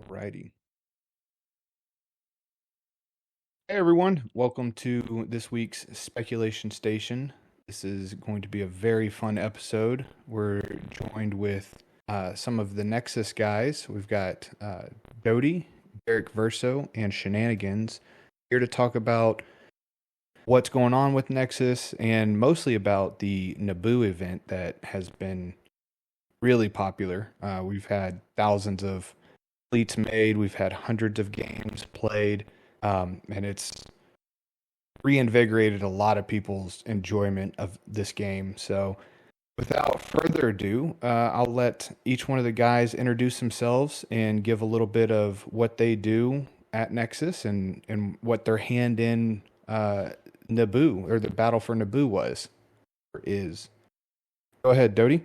Alrighty. Hey everyone, welcome to this week's Speculation Station. This is going to be a very fun episode. We're joined with some of the Nexus guys. We've got Doty, Derek Verso, and Shenanigans here to talk about what's going on with Nexus and mostly about the Naboo event that has been really popular. We've had thousands of fleets made, we've had hundreds of games played, and it's reinvigorated a lot of people's enjoyment of this game. So, without further ado, I'll let each one of the guys introduce themselves and give a little bit of what they do at Nexus and what their hand in Naboo or the battle for Naboo was or is. Go ahead, Doty.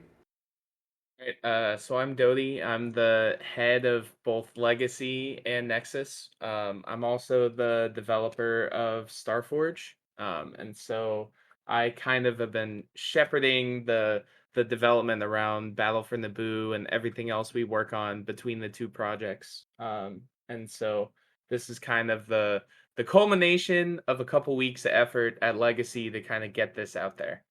Right, so I'm Doty. I'm the head of both Legacy and Nexus. I'm also the developer of Starforge. And so I kind of have been shepherding the development around Battle for Naboo and everything else we work on between the two projects. And so this is kind of the culmination of a couple weeks of effort at Legacy to kind of get this out there.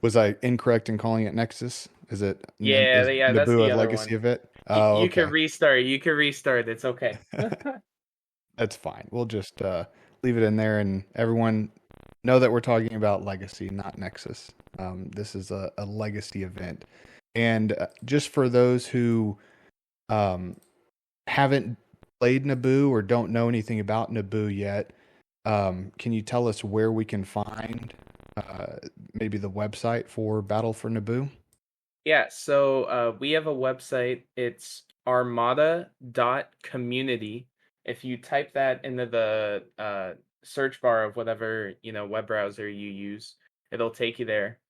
Was I incorrect in calling it Nexus? Yeah, Is yeah, that's Naboo the a other legacy one. of it? You, Oh, you can okay. restart. You can restart. It's okay. That's fine. We'll just leave it in there, and everyone know that we're talking about Legacy, not Nexus. This is a Legacy event, and just for those who um, haven't played Naboo or don't know anything about Naboo yet, can you tell us where we can find uh, maybe the website for Battle for Naboo? Yeah, so we have a website. It's armada.community. If you type that into the search bar of whatever, web browser you use, it'll take you there.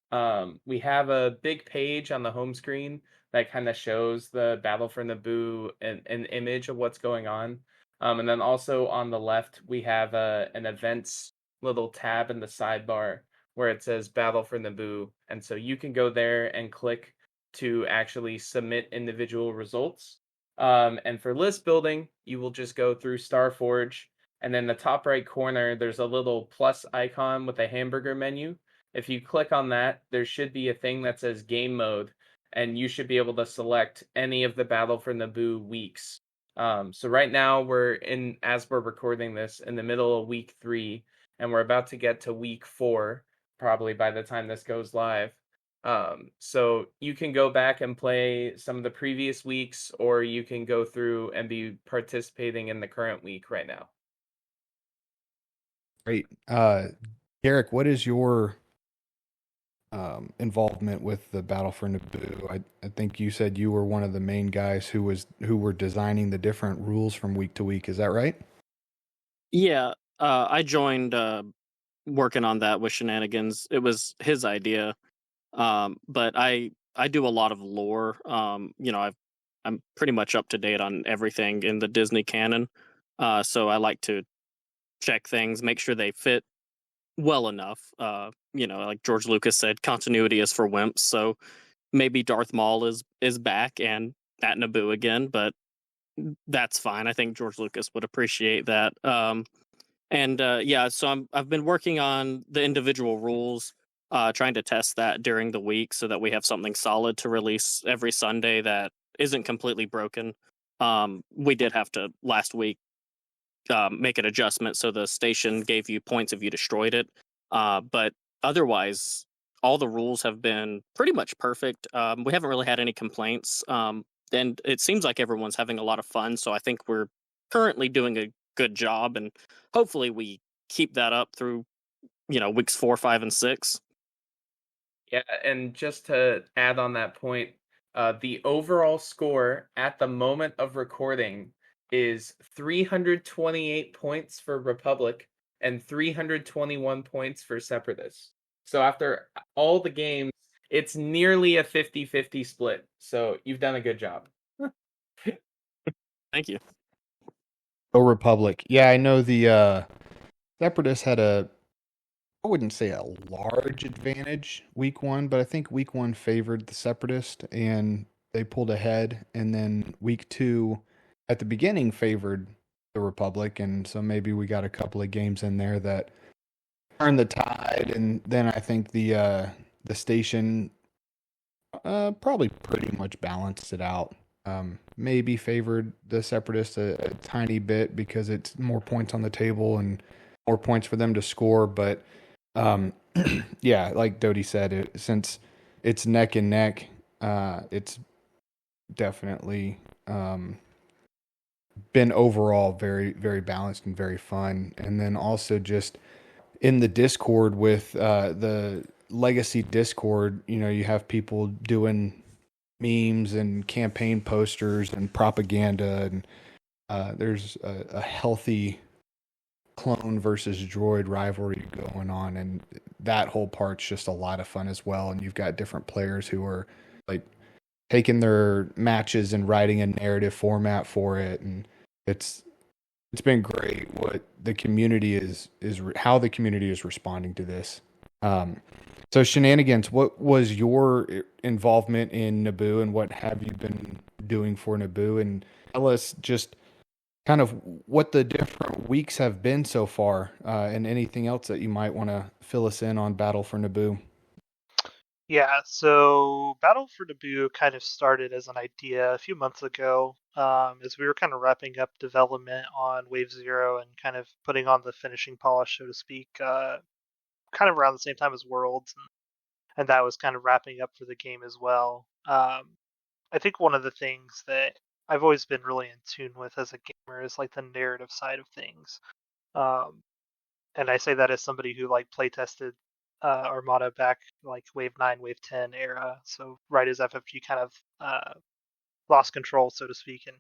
We have a big page on the home screen that kind of shows the Battle for Naboo and an image of what's going on. And then also on the left, we have an events little tab in the sidebar where it says Battle for Naboo. And so you can go there and click to actually submit individual results. And for list building, you will just go through Starforge, and then the top right corner, there's a little plus icon with a hamburger menu. If you click on that, there should be a thing that says game mode, and you should be able to select any of the Battle for Naboo weeks. So right now as we're recording this, in the middle of week 3, and we're about to get to week 4, probably by the time this goes live. So you can go back and play some of the previous weeks, or you can go through and be participating in the current week right now. Great. Derek, what is your involvement with the Battle for Naboo? I think you said you were one of the main guys who were designing the different rules from week to week. Is that right? Yeah, I joined working on that with Shenanigans. It was his idea, but I do a lot of lore. I'm pretty much up to date on everything in the Disney canon. So I like to check things, make sure they fit well enough. Like George Lucas said, continuity is for wimps. So maybe Darth Maul is back and at Naboo again, but that's fine. I think George Lucas would appreciate that. And yeah, so I've been working on the individual rules, trying to test that during the week so that we have something solid to release every Sunday that isn't completely broken. We did have to last week make an adjustment so the station gave you points if you destroyed it. But otherwise, all the rules have been pretty much perfect. We haven't really had any complaints. And it seems like everyone's having a lot of fun. So I think we're currently doing a good job, and hopefully we keep that up through weeks 4, 5, and 6. Yeah, and just to add on that point, the overall score at the moment of recording is 328 points for Republic and 321 points for Separatists. So after all the games, it's nearly a 50-50 split. So you've done a good job. Thank you. Oh, Republic. Yeah, I know the Separatists had I wouldn't say a large advantage week one, but I think week one favored the Separatist, and they pulled ahead, and then week 2 at the beginning favored the Republic, and so maybe we got a couple of games in there that turned the tide, and then I think the station probably pretty much balanced it out. Maybe favored the Separatists a tiny bit because it's more points on the table and more points for them to score. But um, yeah, like Dodie said, since it's neck and neck, it's definitely been overall very, very balanced and very fun. And then also just in the Discord with the Legacy Discord, you have people doing memes and campaign posters and propaganda, and there's a healthy clone versus droid rivalry going on, and that whole part's just a lot of fun as well. And you've got different players who are like taking their matches and writing a narrative format for it, and it's been great what the community is how the community is responding to this. Um, so Shenanigans, what was your involvement in Naboo, and what have you been doing for Naboo? And tell us just kind of what the different weeks have been so far, and anything else that you might want to fill us in on Battle for Naboo. Yeah, so Battle for Naboo kind of started as an idea a few months ago, as we were kind of wrapping up development on Wave Zero and kind of putting on the finishing polish, so to speak, kind of around the same time as Worlds, and that was kind of wrapping up for the game as well. I think one of the things that I've always been really in tune with as a gamer is like the narrative side of things. Um, and I say that as somebody who like play tested Armada back like Wave 9, Wave 10 era. So right as FFG kind of lost control, so to speak, and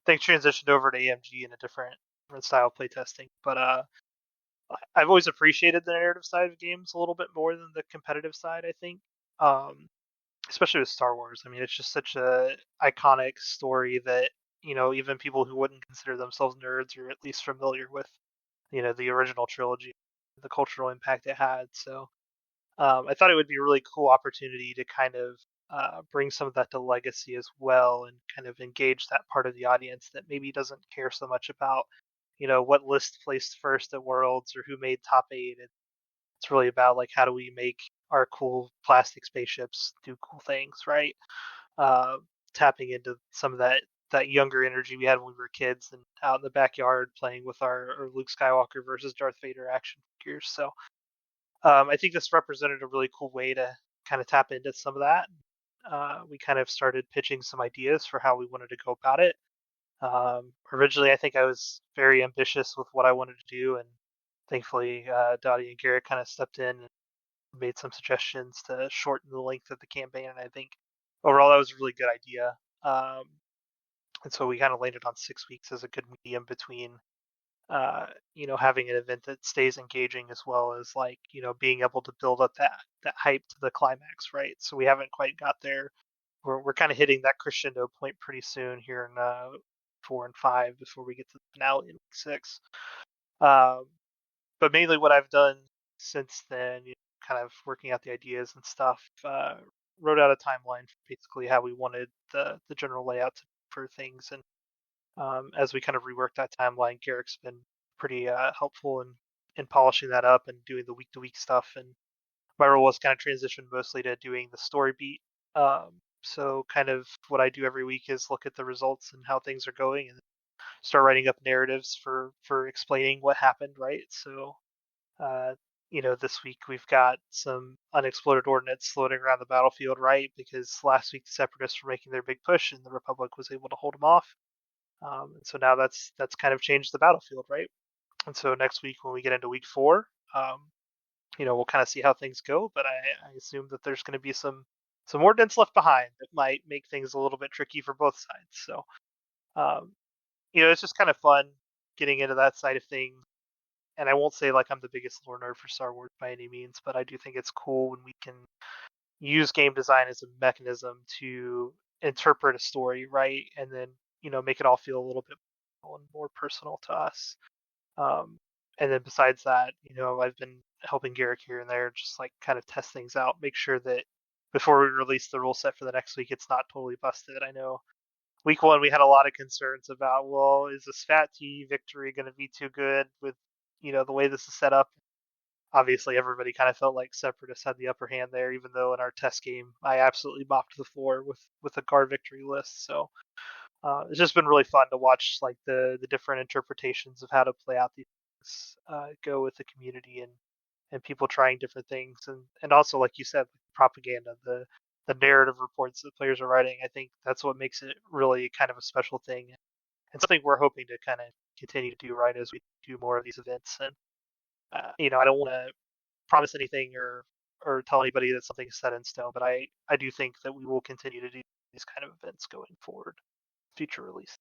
things transitioned over to AMG in a different style of playtesting. But I've always appreciated the narrative side of games a little bit more than the competitive side, I think. Um, Especially with Star Wars. I mean, it's just such a iconic story that, even people who wouldn't consider themselves nerds are at least familiar with, the original trilogy, the cultural impact it had. So I thought it would be a really cool opportunity to kind of bring some of that to Legacy as well, and kind of engage that part of the audience that maybe doesn't care so much about, what list placed first at Worlds or who made top 8. It's really about like how do we make our cool plastic spaceships do cool things, right? Uh, Tapping into some of that younger energy we had when we were kids and out in the backyard playing with our Luke Skywalker versus Darth Vader action figures. So I think this represented a really cool way to kind of tap into some of that. We kind of started pitching some ideas for how we wanted to go about it. Originally, I think I was very ambitious with what I wanted to do, and thankfully, Dottie and Garrett kind of stepped in and made some suggestions to shorten the length of the campaign. And I think overall, that was a really good idea. And so we kind of landed on 6 weeks as a good medium between having an event that stays engaging as well as like, being able to build up that hype to the climax, right? So we haven't quite got there. We're kind of hitting that crescendo point pretty soon here in 4 and 5 before we get to the finale in week 6. But mainly what I've done since then, kind of working out the ideas and stuff, wrote out a timeline for basically how we wanted the general layout for things. And as we kind of rework that timeline, Garrick's been pretty helpful in polishing that up and doing the week-to-week stuff. And my role was kind of transitioned mostly to doing the story beat. So kind of what I do every week is look at the results and how things are going, and start writing up narratives for explaining what happened, right? So uh, this week we've got some unexploded ordnance floating around the battlefield, right? Because last week the Separatists were making their big push, and the Republic was able to hold them off. And so now that's kind of changed the battlefield, right? And so next week when we get into week 4, we'll kind of see how things go. But I assume that there's going to be some ordnance left behind that might make things a little bit tricky for both sides. So um, it's just kind of fun getting into that side of things. And I won't say like I'm the biggest lore nerd for Star Wars by any means, but I do think it's cool when we can use game design as a mechanism to interpret a story, right? And then, make it all feel a little bit more personal to us. And then besides that, I've been helping Garrick here and there, just like kind of test things out, make sure that before we release the rule set for the next week, it's not totally busted. I know week 1 we had a lot of concerns about, well, is this Fat T victory going to be too good with the way this is set up? Obviously, everybody kind of felt like Separatists had the upper hand there, even though in our test game I absolutely mopped the floor with a Gar victory list. So it's just been really fun to watch like the different interpretations of how to play out these go with the community and people trying different things, and also, like you said, propaganda, the narrative reports that players are writing. I think that's what makes it really kind of a special thing, and something we're hoping to kind of continue to do right as we do more of these events. And I don't want to promise anything or tell anybody that something is set in stone, but I do think that we will continue to do these kind of events going forward, future release.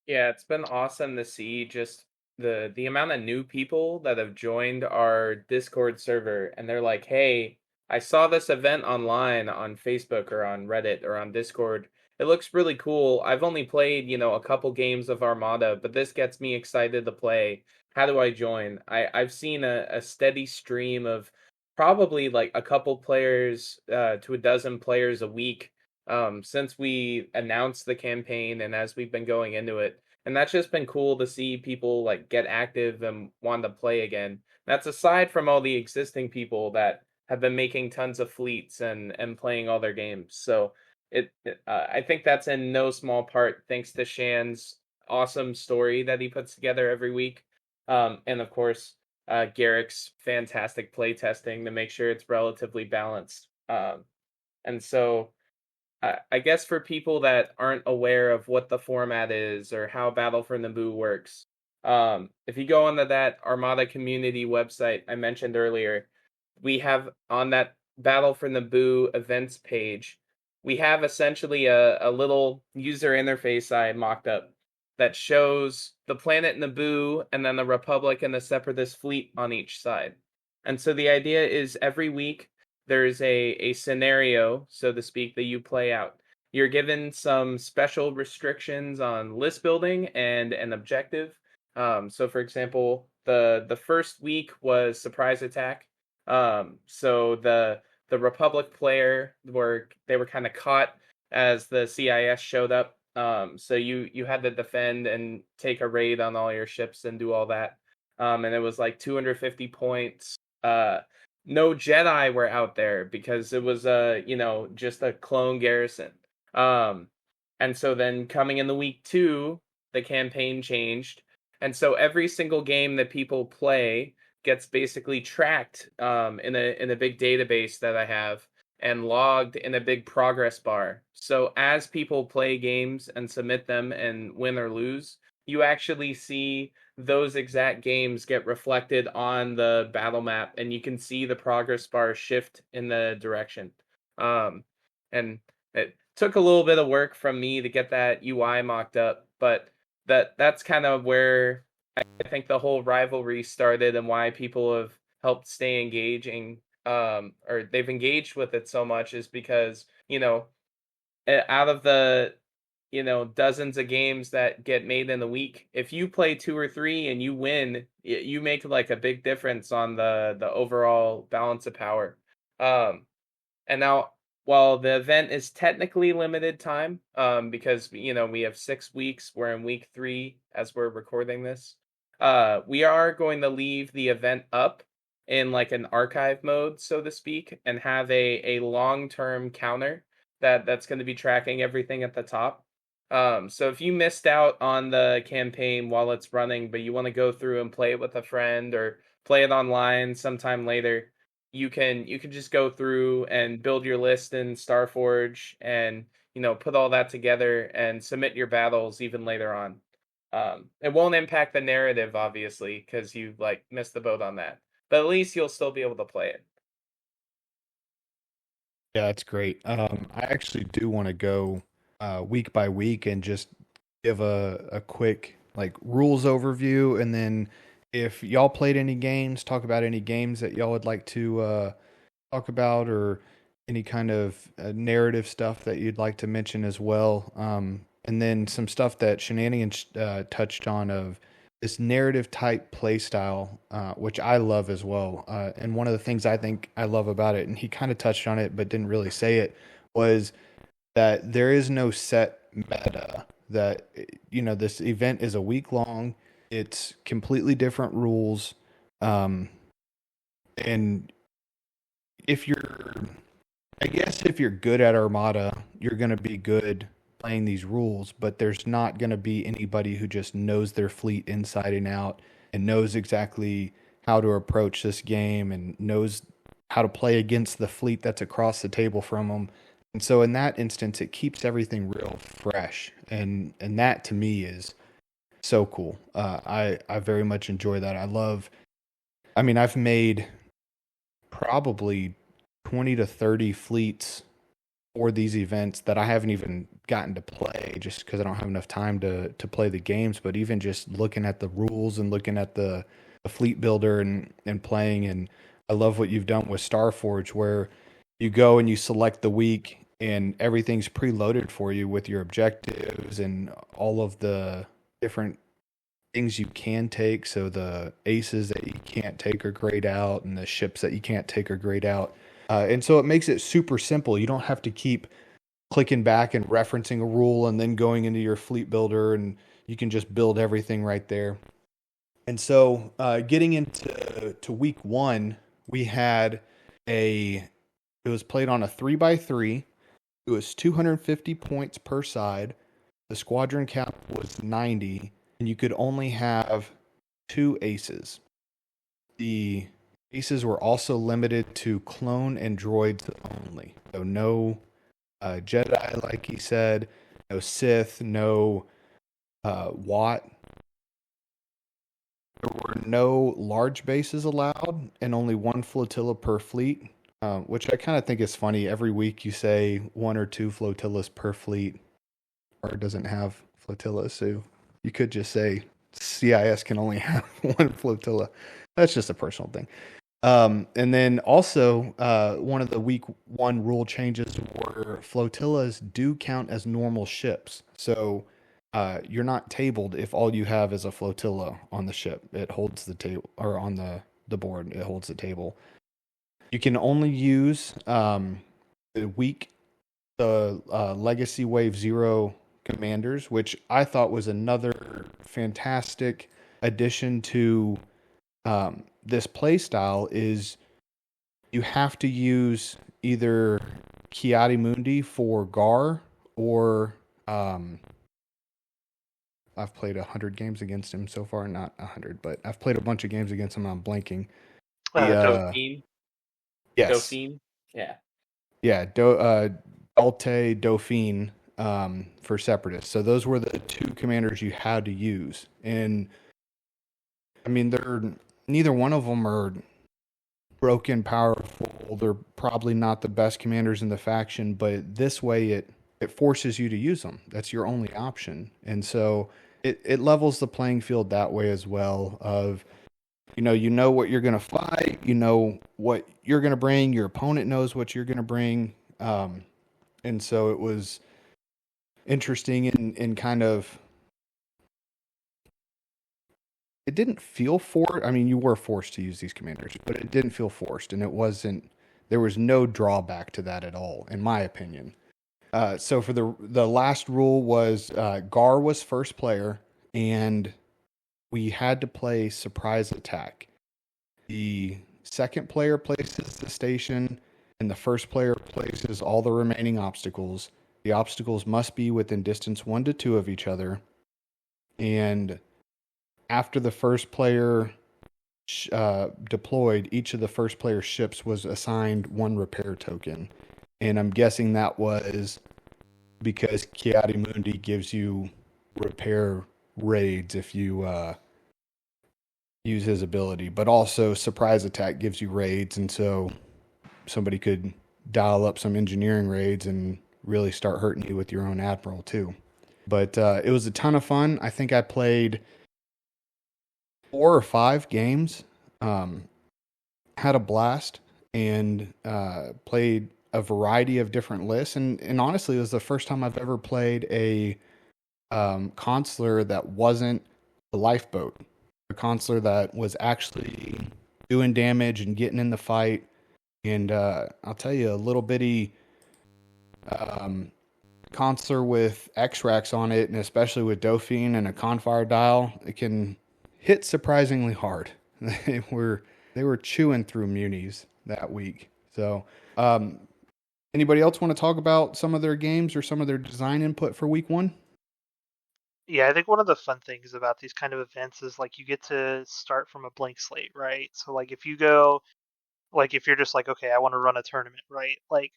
Yeah, it's been awesome to see just the amount of new people that have joined our Discord server, and they're like, "Hey, I saw this event online on Facebook or on Reddit or on Discord. It looks really cool. I've only played, a couple games of Armada, but this gets me excited to play. How do I join?" I've seen a steady stream of probably like a couple players to a dozen players a week since we announced the campaign and as we've been going into it. And that's just been cool to see people like get active and want to play again. That's aside from all the existing people that have been making tons of fleets and playing all their games. So I think that's in no small part thanks to Shan's awesome story that he puts together every week, and of course Garrick's fantastic play testing to make sure it's relatively balanced. And so I guess for people that aren't aware of what the format is or how Battle for Naboo works, if you go onto that Armada community website I mentioned earlier, we have on that Battle for Naboo events page, we have essentially a little user interface I mocked up that shows the planet Naboo and then the Republic and the Separatist fleet on each side. And so the idea is every week there's a scenario, so to speak, that you play out. You're given some special restrictions on list building and an objective. So, for example, the first week was surprise attack. So the Republic player were kind of caught as the CIS showed up. So you had to defend and take a raid on all your ships and do all that. And it was like 250 points. No Jedi were out there because it was just a clone garrison. And so then coming in the week 2, the campaign changed, and so every single game that people play gets basically tracked in a big database that I have and logged in a big progress bar. So as people play games and submit them and win or lose, you actually see those exact games get reflected on the battle map, and you can see the progress bar shift in the direction. And it took a little bit of work from me to get that UI mocked up, but that's kind of where I think the whole rivalry started and why people have helped stay engaging, or they've engaged with it so much, is because out of the dozens of games that get made in a week, if you play 2 or 3 and you win, you make like a big difference on the overall balance of power. And now, while the event is technically limited time, because we have 6 weeks, we're in week 3 as we're recording this. We are going to leave the event up in like an archive mode, so to speak, and have a long-term counter that's going to be tracking everything at the top. So if you missed out on the campaign while it's running, but you want to go through and play it with a friend or play it online sometime later, you can just go through and build your list in Starforge and put all that together and submit your battles even later on. It won't impact the narrative, obviously, because you missed the boat on that, but at least you'll still be able to play it. Yeah, that's great. I actually do want to go week by week and just give a quick rules overview, and then if y'all played any games, talk about any games that y'all would like to talk about, or any kind of narrative stuff that you'd like to mention as well. And then some stuff that Shenanigans touched on of this narrative type play style, which I love as well. And one of the things I think I love about it, and he kind of touched on it but didn't really say it, was that there is no set meta. That, this event is a week long. It's completely different rules, and if you're, I guess, if you're good at Armada, you're going to be good playing these rules, but there's not going to be anybody who just knows their fleet inside and out and knows exactly how to approach this game and knows how to play against the fleet that's across the table from them. And so in that instance, it keeps everything real fresh. And that to me is so cool. I very much enjoy that. I've made probably 20 to 30 fleets for these events that I haven't even gotten to play just because I don't have enough time to play the games. But even just looking at the rules and looking at the fleet builder and playing, and I love what you've done with Starforge, where you go and you select the week and everything's preloaded for you with your objectives and all of the different things you can take. So the aces that you can't take are grayed out, and the ships that you can't take are grayed out. And so it makes it super simple. You don't have to keep clicking back and referencing a rule and then going into your fleet builder, and you can just build everything right there. And so getting into week one, we had it was played on a 3x3. It was 250 points per side. The squadron cap was 90, and you could only have 2 aces. The aces were also limited to clone and droids only. So no Jedi, like he said, no Sith, no Watt. There were no large bases allowed, and only 1 flotilla per fleet, which I kind of think is funny. Every week you say 1 or 2 flotillas per fleet, or it doesn't have flotillas, so you could just say CIS can only have 1 flotilla. That's just a personal thing. And then also, one of the week 1 rule changes were flotillas do count as normal ships. So you're not tabled if all you have is a flotilla on the ship. It holds the table, or on the board, it holds the table. You can only use the Legacy Wave 0 commanders, which I thought was another fantastic addition to this play style. Is you have to use either Ki-Adi-Mundi for Gar, or I've played 100 games against him so far. Not 100, but I've played a bunch of games against him. I'm blanking. Dauphine. Yes. Dauphine. Yeah. Yeah. Alte, Dauphine for Separatists. So those were the 2 commanders you had to use. And I mean, neither one of them are broken powerful. They're probably not the best commanders in the faction, but this way it forces you to use them. That's your only option. And so it levels the playing field that way as well. Of, you know what you're going to fight, you know what you're going to bring, your opponent knows what you're going to bring. And so it was interesting and kind of, it didn't feel forced. I mean, you were forced to use these commanders, but it didn't feel forced, and there was no drawback to that at all, in my opinion. So for the last rule was Gar was first player, and we had to play surprise attack. The second player places the station, and the first player places all the remaining obstacles. The obstacles must be within distance 1 to 2 of each other, and after the first player deployed, each of the first player ships was assigned 1 repair token. And I'm guessing that was because Ki-Adi-Mundi gives you repair raids if you use his ability. But also Surprise Attack gives you raids, and so somebody could dial up some engineering raids and really start hurting you with your own admiral too. But it was a ton of fun. I think I played 4 or 5 games, had a blast, and played a variety of different lists. And honestly, it was the first time I've ever played a consular that wasn't a lifeboat. a consular that was actually doing damage and getting in the fight. And I'll tell you, a little bitty consular with X-Rax on it, and especially with Dauphine and a Confire dial, it can hit surprisingly hard. They were chewing through munis that week. So, anybody else want to talk about some of their games or some of their design input for week one? Yeah, I think one of the fun things about these kind of events is like you get to start from a blank slate, right? So like if you go, like if you're just like, okay, I want to run a tournament, right? Like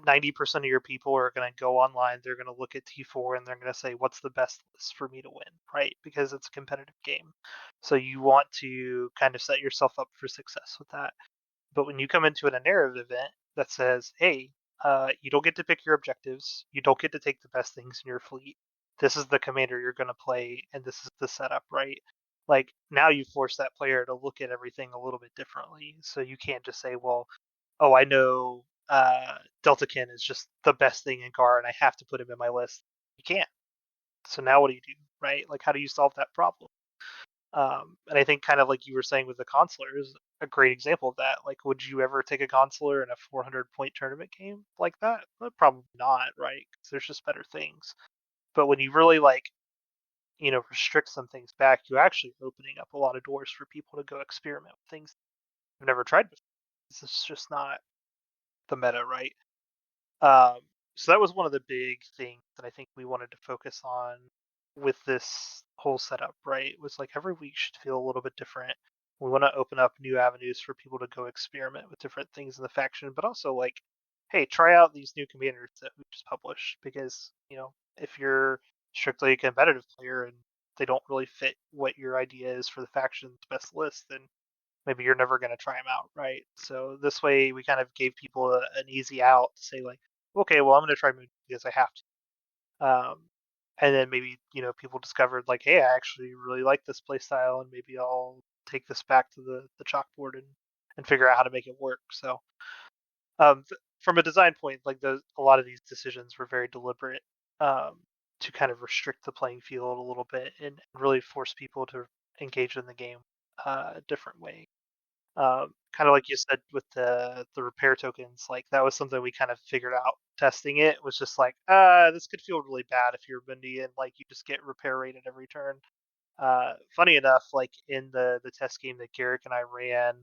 90% of your people are going to go online, they're going to look at T4 and they're going to say, what's the best list for me to win, right? Because it's a competitive game. So you want to kind of set yourself up for success with that. But when you come into a narrative event that says, hey, you don't get to pick your objectives, you don't get to take the best things in your fleet. This is the commander you're going to play, and this is the setup, right? Like now you force that player to look at everything a little bit differently. So you can't just say, well, oh, I know Deltakin is just the best thing in Gar, and I have to put him in my list. You can't. So now what do you do, right? Like, how do you solve that problem? And I think kind of like you were saying with the consular is a great example of that. Like, would you ever take a consular in a 400-point tournament game like that? Well, probably not, right? Because there's just better things. But when you really like, restrict some things back, you actually are opening up a lot of doors for people to go experiment with things they've never tried before. This is just not the meta, right? So that was one of the big things that I think we wanted to focus on with this whole setup, right? Was like every week should feel a little bit different. We want to open up new avenues for people to go experiment with different things in the faction, but also like, hey, try out these new commanders that we just published because, if you're strictly a competitive player and they don't really fit what your idea is for the faction's best list, then maybe you're never going to try them out, right? So this way we kind of gave people an easy out to say like, okay, well I'm going to try Moon because I have to. And then maybe people discovered like, hey, I actually really like this play style, and maybe I'll take this back to the chalkboard and figure out how to make it work. So from a design point, like a lot of these decisions were very deliberate to kind of restrict the playing field a little bit and really force people to engage in the game a different way. Kind of like you said with the repair tokens, like that was something we kind of figured out testing it. Was just like, this could feel really bad if you're Bundy and like you just get repair rated every turn. Funny enough, like in the test game that Garrick and I ran,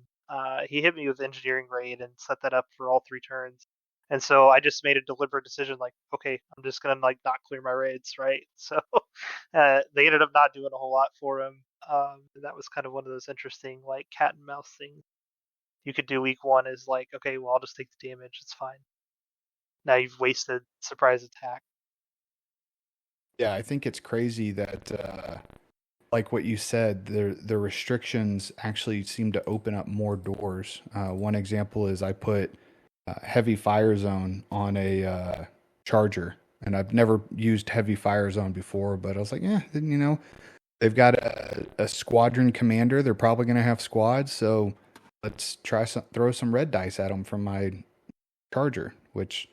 he hit me with engineering raid and set that up for all 3 turns. And so I just made a deliberate decision, like, okay, I'm just gonna like not clear my raids, right? So they ended up not doing a whole lot for him. And that was kind of one of those interesting like cat and mouse things you could do week one is like, okay, well I'll just take the damage, it's fine. Now you've wasted surprise attack. Yeah, I think it's crazy that, like what you said, the restrictions actually seem to open up more doors. One example is I put heavy fire zone on a charger, and I've never used heavy fire zone before, but I was like, yeah, they've got a squadron commander. They're probably going to have squads, so let's throw some red dice at them from my charger, which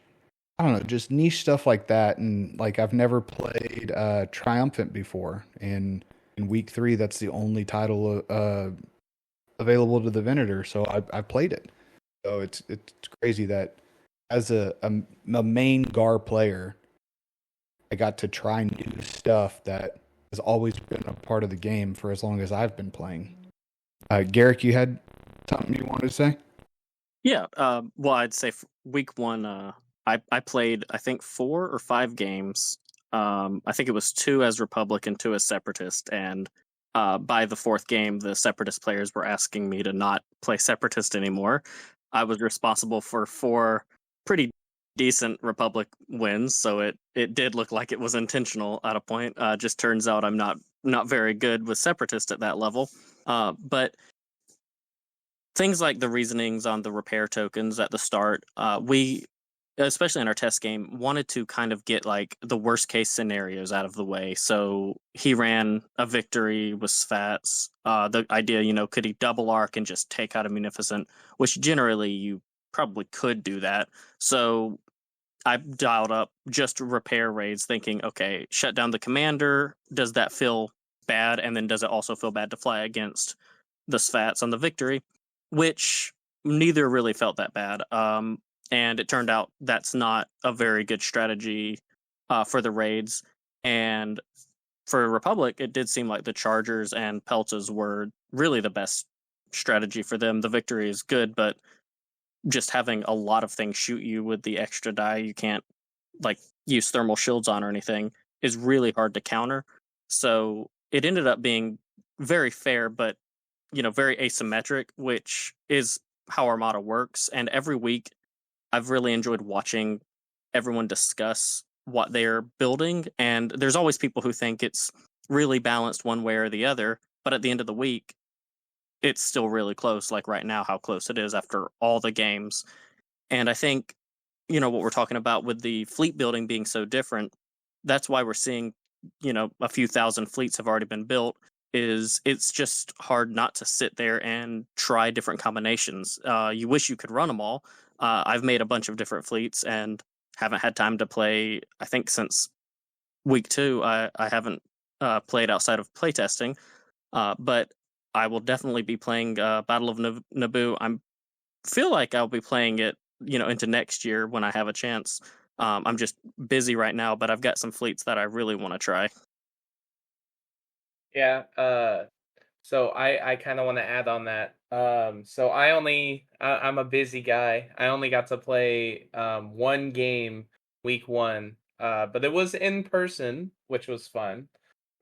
I don't know, just niche stuff like that. And like I've never played Triumphant before, and in week 3, that's the only title available to the Venator, so I played it. So it's crazy that as a main Gar player, I got to try new stuff that has always been a part of the game for as long as I've been playing. Garrick, you had something you wanted to say? Yeah. Well, I'd say week one, I played, I think, 4 or 5 games. I think it was 2 as Republic and 2 as Separatist. And by the 4th game, the Separatist players were asking me to not play Separatist anymore. I was responsible for 4 pretty decent Republic wins, so it did look like it was intentional at a point. Just turns out I'm not very good with Separatist at that level. But things like the reasonings on the repair tokens at the start, we, especially in our test game, wanted to kind of get like the worst case scenarios out of the way. So he ran a victory with Svats. The idea, could he double arc and just take out a Munificent, which generally you probably could do that. So I dialed up just repair raids thinking, okay, shut down the commander. Does that feel bad, and then does it also feel bad to fly against the Svats on the Victory, which neither really felt that bad. And it turned out that's not a very good strategy for the raids. And for Republic, it did seem like the Chargers and Peltas were really the best strategy for them. The Victory is good, but just having a lot of things shoot you with the extra die you can't like use thermal shields on or anything is really hard to counter. So it ended up being very fair, but very asymmetric, which is how Armada works. And every week I've really enjoyed watching everyone discuss what they're building. And there's always people who think it's really balanced one way or the other. But at the end of the week, it's still really close, like right now, how close it is after all the games. And I think, what we're talking about with the fleet building being so different, that's why we're seeing, a few thousand fleets have already been built. It's just hard not to sit there and try different combinations. You wish you could run them all. I've made a bunch of different fleets and haven't had time to play. I think since week 2, I haven't played outside of playtesting. But I will definitely be playing Battle of Naboo. I feel like I'll be playing it, into next year when I have a chance. I'm just busy right now, but I've got some fleets that I really want to try. Yeah, so I kind of want to add on that. So I'm a busy guy. I only got to play one game week 1, but it was in person, which was fun.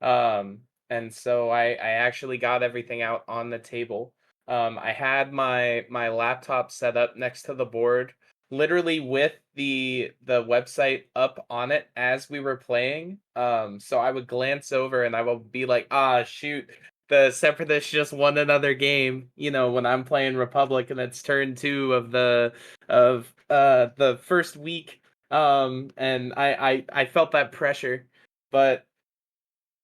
And so I actually got everything out on the table. I had my laptop set up next to the board, literally with the website up on it as we were playing. So I would glance over and I would be like, shoot, the Separatists just won another game, when I'm playing Republic and it's turn 2 of the first week. And I felt that pressure, but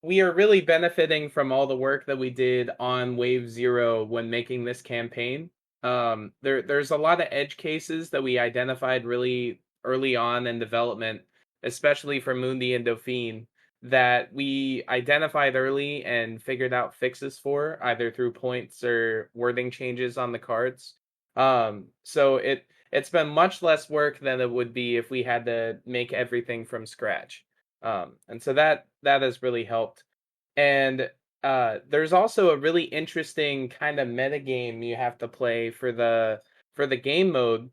we are really benefiting from all the work that we did on Wave 0 when making this campaign. There's a lot of edge cases that we identified really early on in development, especially for Mundi and Dauphine, that we identified early and figured out fixes for, either through points or wording changes on the cards. So it's been much less work than it would be if we had to make everything from scratch. And so that has really helped. And there's also a really interesting kind of metagame you have to play for the game mode,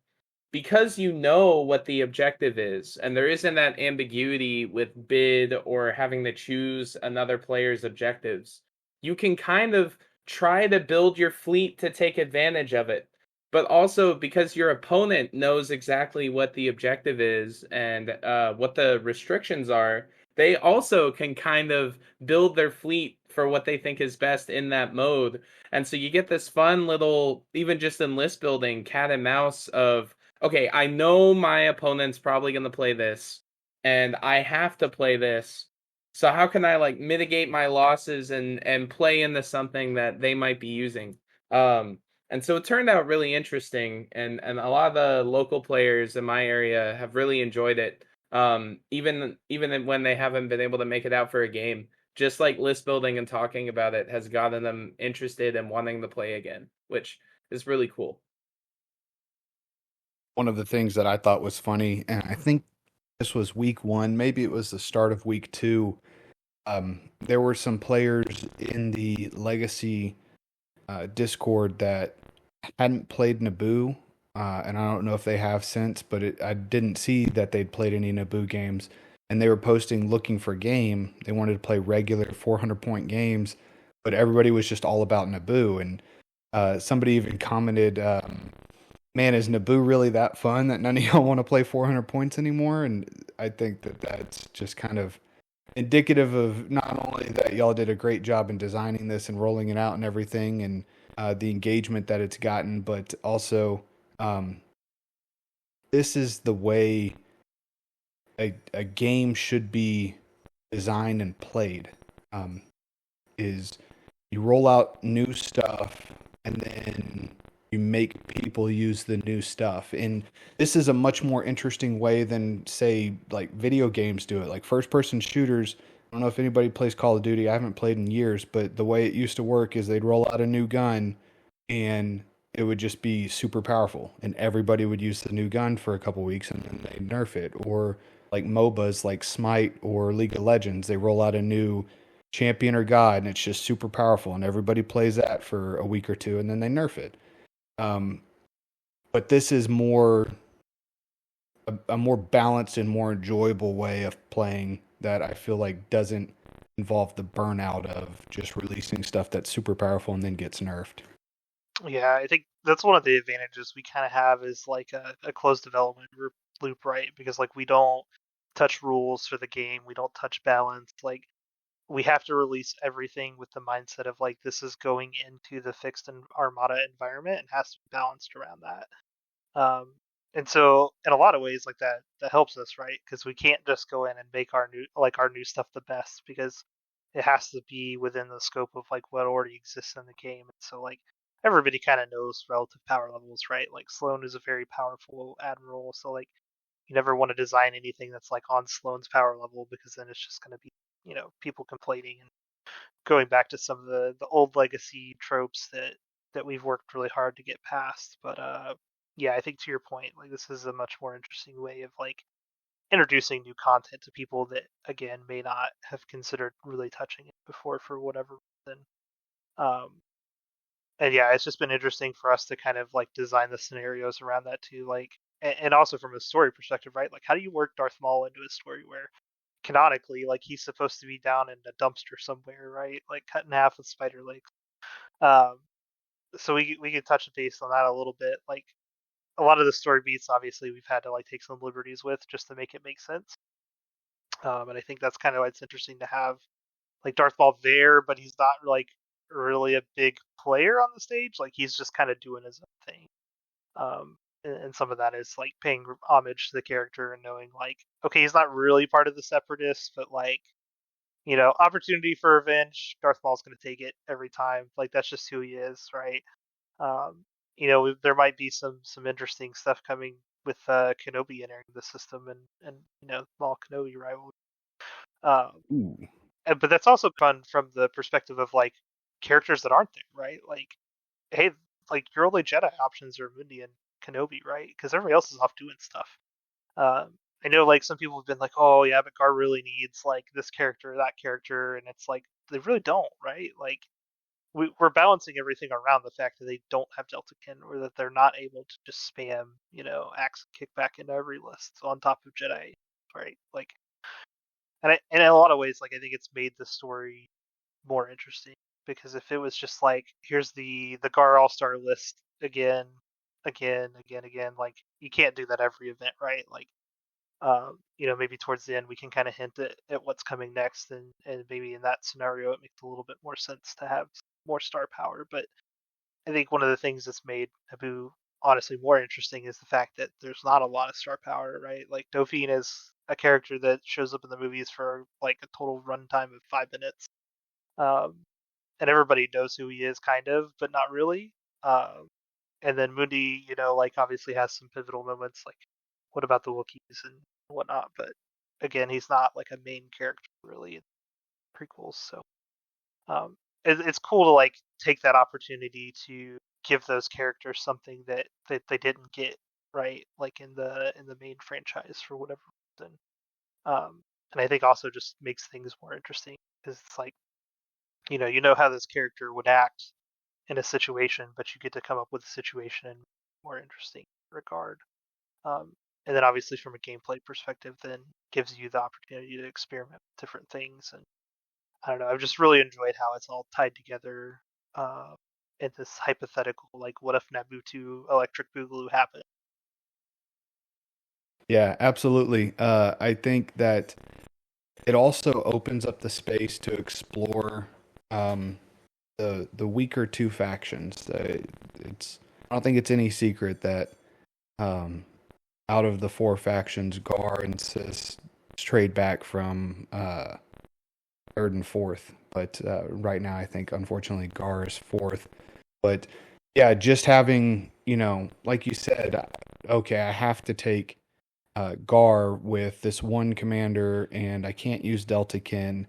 because you know what the objective is, and there isn't that ambiguity with bid or having to choose another player's objectives. You can kind of try to build your fleet to take advantage of it, but also because your opponent knows exactly what the objective is and what the restrictions are, they also can kind of build their fleet for what they think is best in that mode. And so you get this fun little, even just in list building, cat and mouse of, okay, I know my opponent's probably going to play this, and I have to play this. So how can I mitigate my losses and play into something that they might be using? And so it turned out really interesting, and a lot of the local players in my area have really enjoyed it. Even when they haven't been able to make it out for a game, just list building and talking about it has gotten them interested and wanting to play again, which is really cool. One of the things that I thought was funny, and I think this was week 1, maybe it was the start of week 2, there were some players in the Legacy Discord that hadn't played Naboo, and I don't know if they have since, but I didn't see that they'd played any Naboo games, and they were posting looking for game. They wanted to play regular 400-point games, but everybody was just all about Naboo, and somebody even commented, man, is Naboo really that fun that none of y'all want to play 400 points anymore? And I think that that's just kind of indicative of not only that y'all did a great job in designing this and rolling it out and everything, and the engagement that it's gotten, but also this is the way a game should be designed and played. Is you roll out new stuff and then you make people use the new stuff. And this is a much more interesting way than, say, video games do it. First person shooters, don't know if anybody plays Call of Duty. I haven't played in years, but the way it used to work is they'd roll out a new gun and it would just be super powerful and everybody would use the new gun for a couple weeks and then they nerf it. Or like MOBAs like Smite or League of Legends, they roll out a new champion or god and it's just super powerful and everybody plays that for a week or two and then they nerf it. Um, but this is more a more balanced and more enjoyable way of playing that I feel like doesn't involve the burnout of just releasing stuff that's super powerful and then gets nerfed. Yeah, I think that's one of the advantages we kind of have is like a closed development loop, right? Because like we don't touch rules for the game, we don't touch balance. Like we have to release everything with the mindset of like this is going into the fixed and Armada environment and has to be balanced around that. And so in a lot of ways like that helps us, right? Because we can't just go in and make our new stuff the best because it has to be within the scope of like what already exists in the game. And so like everybody kind of knows relative power levels, right? Like Sloane is a very powerful admiral, so like you never want to design anything that's like on Sloane's power level because then it's just going to be, people complaining and going back to some of the old legacy tropes that we've worked really hard to get past. But yeah, I think to your point, like this is a much more interesting way of like introducing new content to people that again may not have considered really touching it before for whatever reason. Um, and yeah, it's just been interesting for us to kind of like design the scenarios around that too, like and also from a story perspective, right? Like how do you work Darth Maul into a story where canonically, like he's supposed to be down in a dumpster somewhere, right? Like cut in half with spider legs. Um, so we could touch base on that a little bit. Like a lot of the story beats, obviously, we've had to like take some liberties with just to make it make sense. And I think that's kind of why it's interesting to have like Darth Maul there, but he's not like really a big player on the stage. Like he's just kind of doing his own thing. And some of that is like paying homage to the character and knowing like, okay, he's not really part of the Separatists, but like, opportunity for revenge, Darth Maul's going to take it every time. Like that's just who he is, right? Um, there might be some interesting stuff coming with Kenobi entering the system and Maul Kenobi rivalry. Ooh. But that's also fun from the perspective of like characters that aren't there, right? Like, hey, like your only Jedi options are Mundi and Kenobi, right? Because everybody else is off doing stuff. I know like some people have been like, oh yeah, but Gar really needs like this character or that character, and it's like they really don't, right? Like we're balancing everything around the fact that they don't have Deltakin or that they're not able to just spam, axe and kickback into every list on top of Jedi, right? Like, and in a lot of ways, like I think it's made the story more interesting because if it was just like here's the Gar All Star list again, again, like you can't do that every event, right? Like maybe towards the end we can kind of hint at what's coming next, and maybe in that scenario it makes a little bit more sense to have more star power. But I think one of the things that's made Naboo honestly more interesting is the fact that there's not a lot of star power, right? Like Dauphine is a character that shows up in the movies for like a total runtime of 5 minutes, um, and everybody knows who he is, kind of, but not really. And then Mundi, like obviously has some pivotal moments, like what about the Wookiees and whatnot. But again, he's not like a main character really in prequels. So it's cool to like take that opportunity to give those characters something that they didn't get, right, like in the main franchise for whatever reason. And I think also just makes things more interesting because it's like how this character would act in a situation, but you get to come up with a situation in a more interesting regard. And then obviously from a gameplay perspective, then gives you the opportunity to experiment with different things. And I don't know, I've just really enjoyed how it's all tied together in this hypothetical, like what if Naboo 2 Electric Boogaloo happened? Yeah, absolutely. I think that it also opens up the space to explore the weaker two factions. I don't think it's any secret that out of the four factions, Gar and Sis strayed back from third and fourth. But right now, I think unfortunately Gar is fourth. But yeah, just having like you said, okay, I have to take Gar with this one commander, and I can't use Deltakin.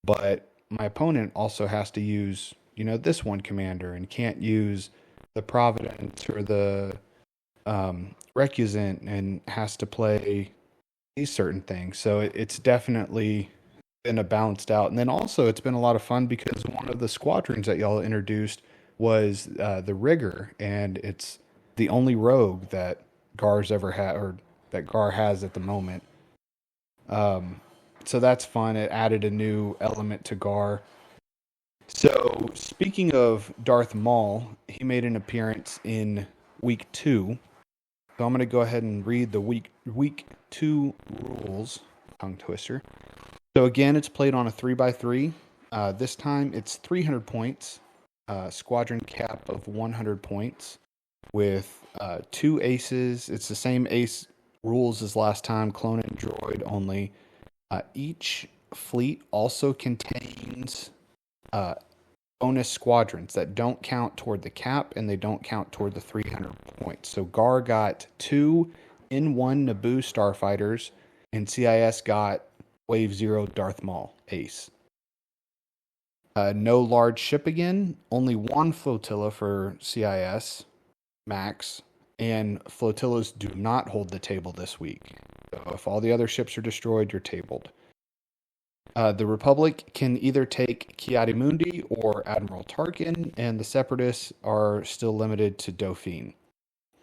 but my opponent also has to use, this one commander and can't use the Providence or the Recusant and has to play these certain things. So it's definitely been a balanced out. And then also it's been a lot of fun because one of the squadrons that y'all introduced was the Rigger, and it's the only rogue that Gar's ever had, or that Gar has at the moment. So that's fun. It added a new element to Gar. So speaking of Darth Maul, he made an appearance in week 2. So I'm going to go ahead and read the week 2 rules. Tongue twister. So again, it's played on a 3x3. This time it's 300 points. Squadron cap of 100 points with 2 aces. It's the same ace rules as last time, clone and droid only. Each fleet also contains bonus squadrons that don't count toward the cap and they don't count toward the 300 points. So Gar got 2 N1 Naboo starfighters, and CIS got Wave 0 Darth Maul ace. No large ship again, only 1 flotilla for CIS max, and flotillas do not hold the table this week. So if all the other ships are destroyed, you're tabled. The Republic can either take Ki-Adi-Mundi or Admiral Tarkin, and the Separatists are still limited to Dauphine.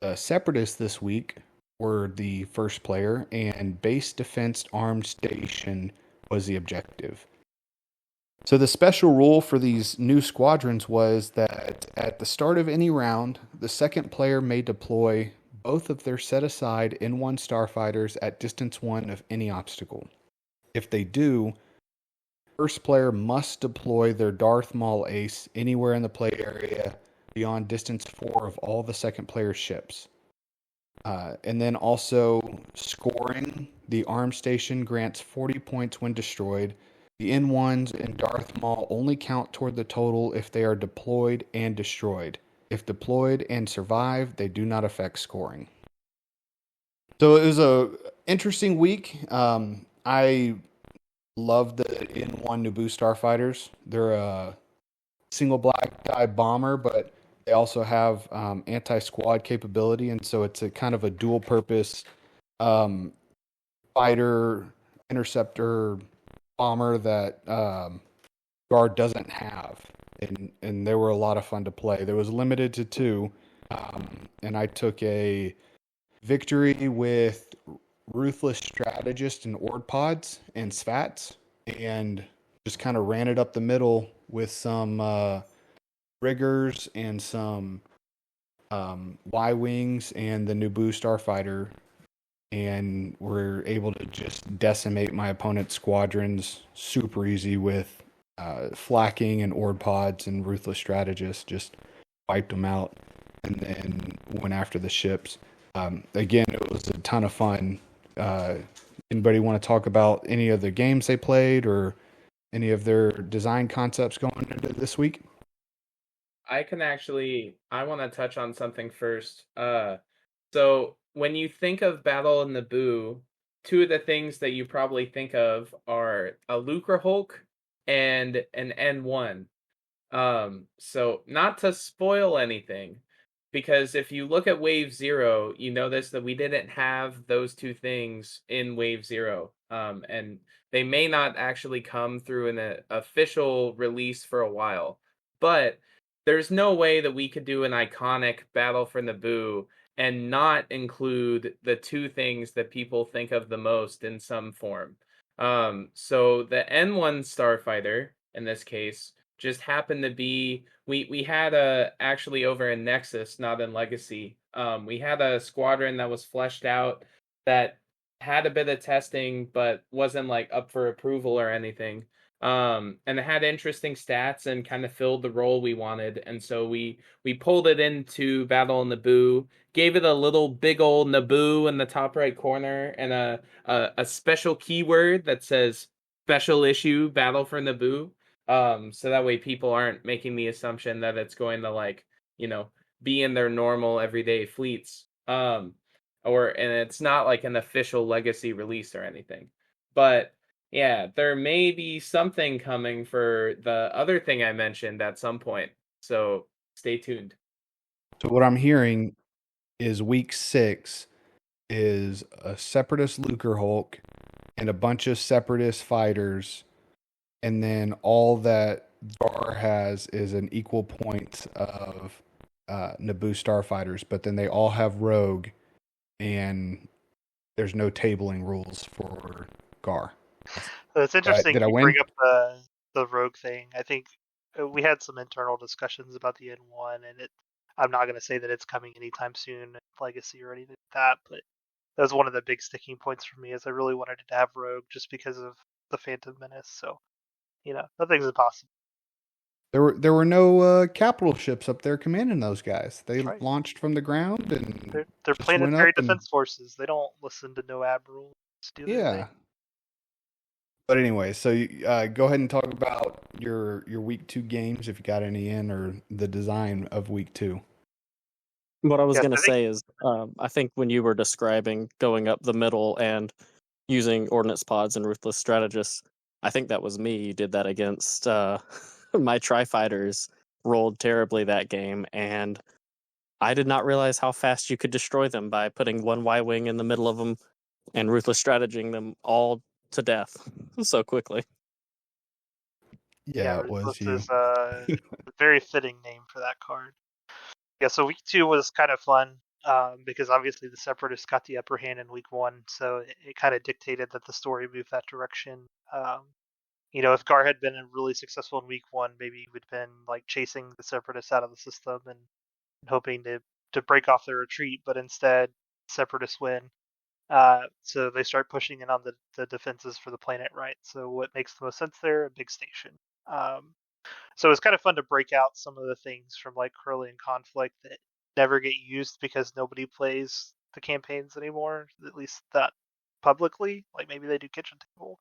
The Separatists this week were the first player, and base defense armed station was the objective. So the special rule for these new squadrons was that at the start of any round, the second player may deploy both of their set-aside N1 starfighters at distance 1 of any obstacle. If they do, first player must deploy their Darth Maul ace anywhere in the play area beyond distance 4 of all the second player's ships. And then also scoring, the arm station grants 40 points when destroyed. The N1s and Darth Maul only count toward the total if they are deployed and destroyed. If deployed and survive, they do not affect scoring. So it was a interesting week. I love the N1 Naboo starfighters. They're a single black die bomber, but they also have anti-squad capability, and so it's a kind of a dual-purpose fighter, interceptor, bomber that Guard doesn't have, and they were a lot of fun to play. There was limited to 2, and I took a victory with Ruthless Strategist and Ord Pods and Svats, and just kind of ran it up the middle with some riggers and some Y-Wings and the Naboo Starfighter, and were able to just decimate my opponent's squadrons super easy with flacking and Ord Pods and Ruthless Strategist. Just wiped them out and then went after the ships. Again, it was a ton of fun. Anybody want to talk about any of the games they played or any of their design concepts going into this week? I want to touch on something first. So when you think of Battle in Naboo, 2 of the things that you probably think of are a Lucre Hulk and an N1. So not to spoil anything, because if you look at Wave 0, you notice that we didn't have those 2 things in Wave 0. And they may not actually come through an official release for a while. But there's no way that we could do an iconic Battle for Naboo and not include the 2 things that people think of the most in some form. So the N1 Starfighter, in this case, just happened to be, we had actually over in Nexus, not in Legacy, we had a squadron that was fleshed out that had a bit of testing but wasn't like up for approval or anything. And it had interesting stats and kind of filled the role we wanted, and so we pulled it into Battle in Naboo, gave it a little big old Naboo in the top right corner, and a special keyword that says special issue Battle for Naboo. So that way people aren't making the assumption that it's going to, like, be in their normal everyday fleets. And it's not like an official Legacy release or anything. But Yeah, there may be something coming for the other thing I mentioned at some point. So stay tuned. So what I'm hearing is week 6 is a separatist Lucre Hulk and a bunch of separatist fighters, and then all that Gar has is an equal point of Naboo starfighters, but then they all have Rogue, and there's no tabling rules for Gar. So it's interesting Did I you bring win? up the rogue thing. I think we had some internal discussions about the N1, and I'm not going to say that it's coming anytime soon, Legacy or anything like that, but that was one of the big sticking points for me, is I really wanted it to have rogue just because of the Phantom Menace. So nothing's impossible. There were no capital ships up there commanding those guys. They That's right. launched from the ground and They're just went planetary up and defense forces. They don't listen to no admiral. Just do their thing. yeah. But anyway, so go ahead and talk about your week 2 games if you got any in, or the design of week 2. What I was Yes, going to I think say is, I think when you were describing going up the middle and using ordnance pods and ruthless strategists, I think that was me. You did that against my tri-fighters. Rolled terribly that game, and I did not realize how fast you could destroy them by putting one Y-wing in the middle of them and ruthless strategizing them all to death so quickly. Yeah, it was Ruthless you. is a very fitting name for that card. Yeah, so week 2 was kind of fun because obviously the Separatists got the upper hand in week 1, so it kind of dictated that the story moved that direction. If Gar had been really successful in week 1, maybe he would have been like chasing the Separatists out of the system and hoping to break off their retreat, but instead Separatists win. So they start pushing in on the defenses for the planet, right? So what makes the most sense there? A big station. Um, so it's kind of fun to break out some of the things from like Corellian Conflict that never get used because nobody plays the campaigns anymore, at least that publicly. Like maybe they do Kitchen Table.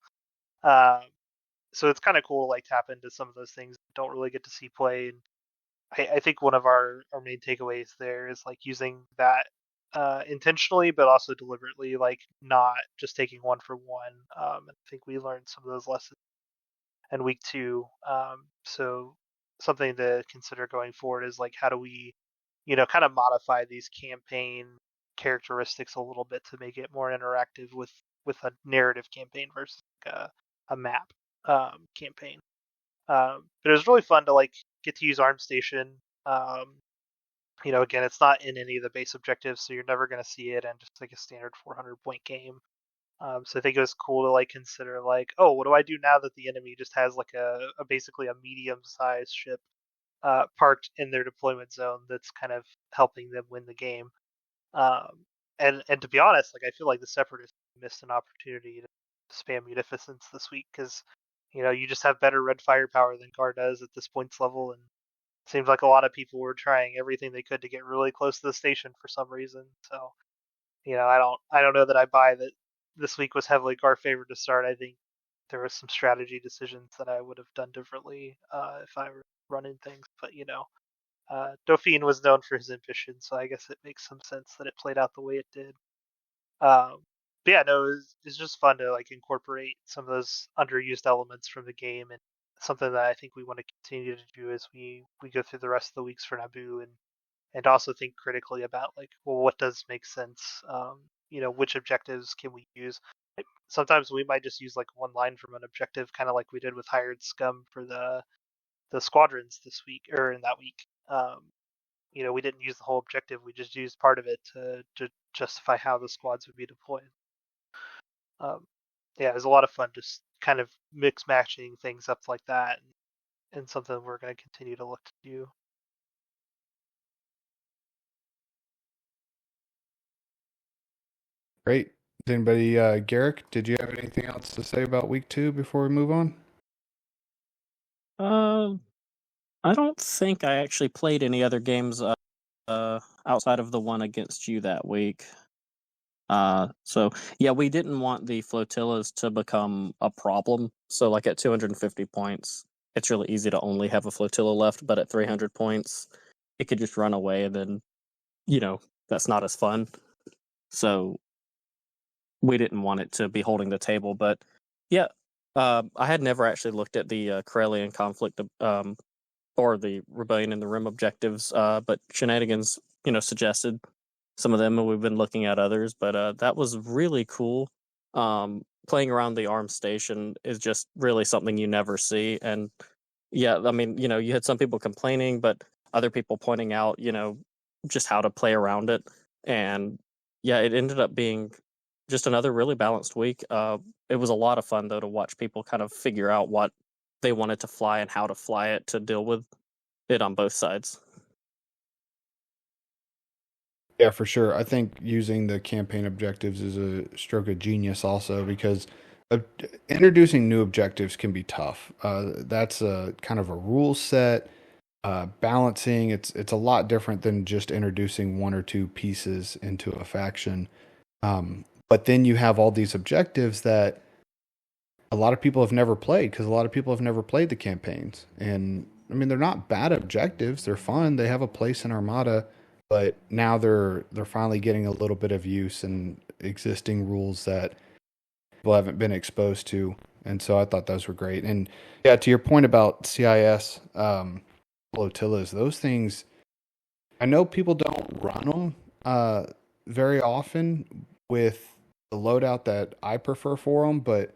Um, so it's kind of cool to like tap into some of those things that don't really get to see play. And I think one of our main takeaways there is like using that intentionally, but also deliberately, like not just taking one for one. And I think we learned some of those lessons in week 2. So something to consider going forward is like how do we, kind of modify these campaign characteristics a little bit to make it more interactive with a narrative campaign versus like a map campaign. But it was really fun to like get to use Arm Station. Again, it's not in any of the base objectives, so you're never going to see it in just like a standard 400 point game. So I think it was cool to like consider like, oh, what do I do now that the enemy just has like a basically a medium-sized ship parked in their deployment zone that's kind of helping them win the game. And to be honest, like I feel like the Separatists missed an opportunity to spam Munificence this week because you just have better red firepower than Gar does at this points level, and it seems like a lot of people were trying everything they could to get really close to the station for some reason. So I don't know that I buy that this week was heavily Gar favored to start. I think there were some strategy decisions that I would have done differently if I were running things. But Dauphine was known for his ambition, so I guess it makes some sense that it played out the way it did. But yeah, no, it's just fun to like incorporate some of those underused elements from the game, and something that I think we want to continue to do as we go through the rest of the weeks for Naboo, and also think critically about like, well, what does make sense? Which objectives can we use? Sometimes we might just use like one line from an objective, kind of like we did with Hired Scum for the squadrons this week or in that week. We didn't use the whole objective; we just used part of it to justify how the squads would be deployed. Yeah, it was a lot of fun just kind of mix matching things up like that, and something we're going to continue to look to do. Great. Does anybody, Garrick, did you have anything else to say about week 2 before we move on? I don't think I actually played any other games outside of the one against you that week. So yeah, we didn't want the flotillas to become a problem. So like at 250 points, it's really easy to only have a flotilla left, but at 300 points, it could just run away, and then that's not as fun. So we didn't want it to be holding the table. But yeah, I had never actually looked at the Corellian conflict or the Rebellion in the Rim objectives, but Shenanigans, suggested some of them, and we've been looking at others. But that was really cool. Playing around the armed station is just really something you never see. And yeah, I mean, you had some people complaining, but other people pointing out, just how to play around it. And yeah, it ended up being just another really balanced week. It was a lot of fun, though, to watch people kind of figure out what they wanted to fly and how to fly it to deal with it on both sides. Yeah, for sure. I think using the campaign objectives is a stroke of genius also because uh, introducing new objectives can be tough. That's a kind of a rule set, balancing. It's a lot different than just introducing one or two pieces into a faction. But then you have all these objectives that a lot of people have never played because a lot of people have never played the campaigns. And I mean, they're not bad objectives. They're fun. They have a place in Armada, but now they're finally getting a little bit of use in existing rules that people haven't been exposed to. And so I thought those were great. And yeah, to your point about CIS flotillas, those things, I know people don't run them very often with the loadout that I prefer for them, but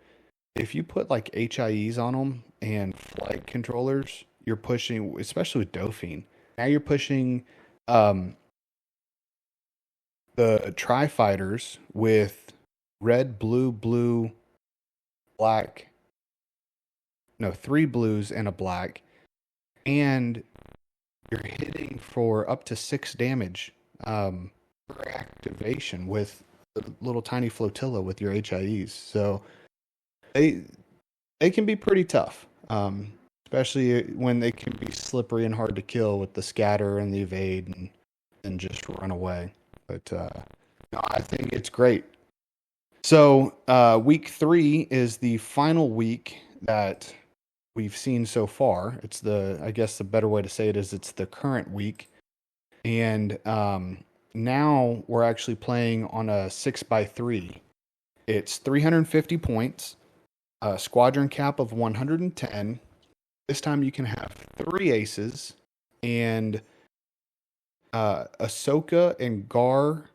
if you put like HIEs on them and flight controllers, you're pushing, especially with Dauphine. Now you're pushing the tri fighters with red, blue, blue, black. No, three blues and a black, and you're hitting for up to 6 damage per activation with the little tiny flotilla with your HIEs. So they they can be pretty tough, especially when they can be slippery and hard to kill with the scatter and the evade and just run away. But no, I think it's great. So week 3 is the final week that we've seen so far. It's I guess the better way to say it is it's the current week. And now we're actually playing on a 6x3. It's 350 points, a squadron cap of 110. This time you can have 3 aces, and Ahsoka and Gar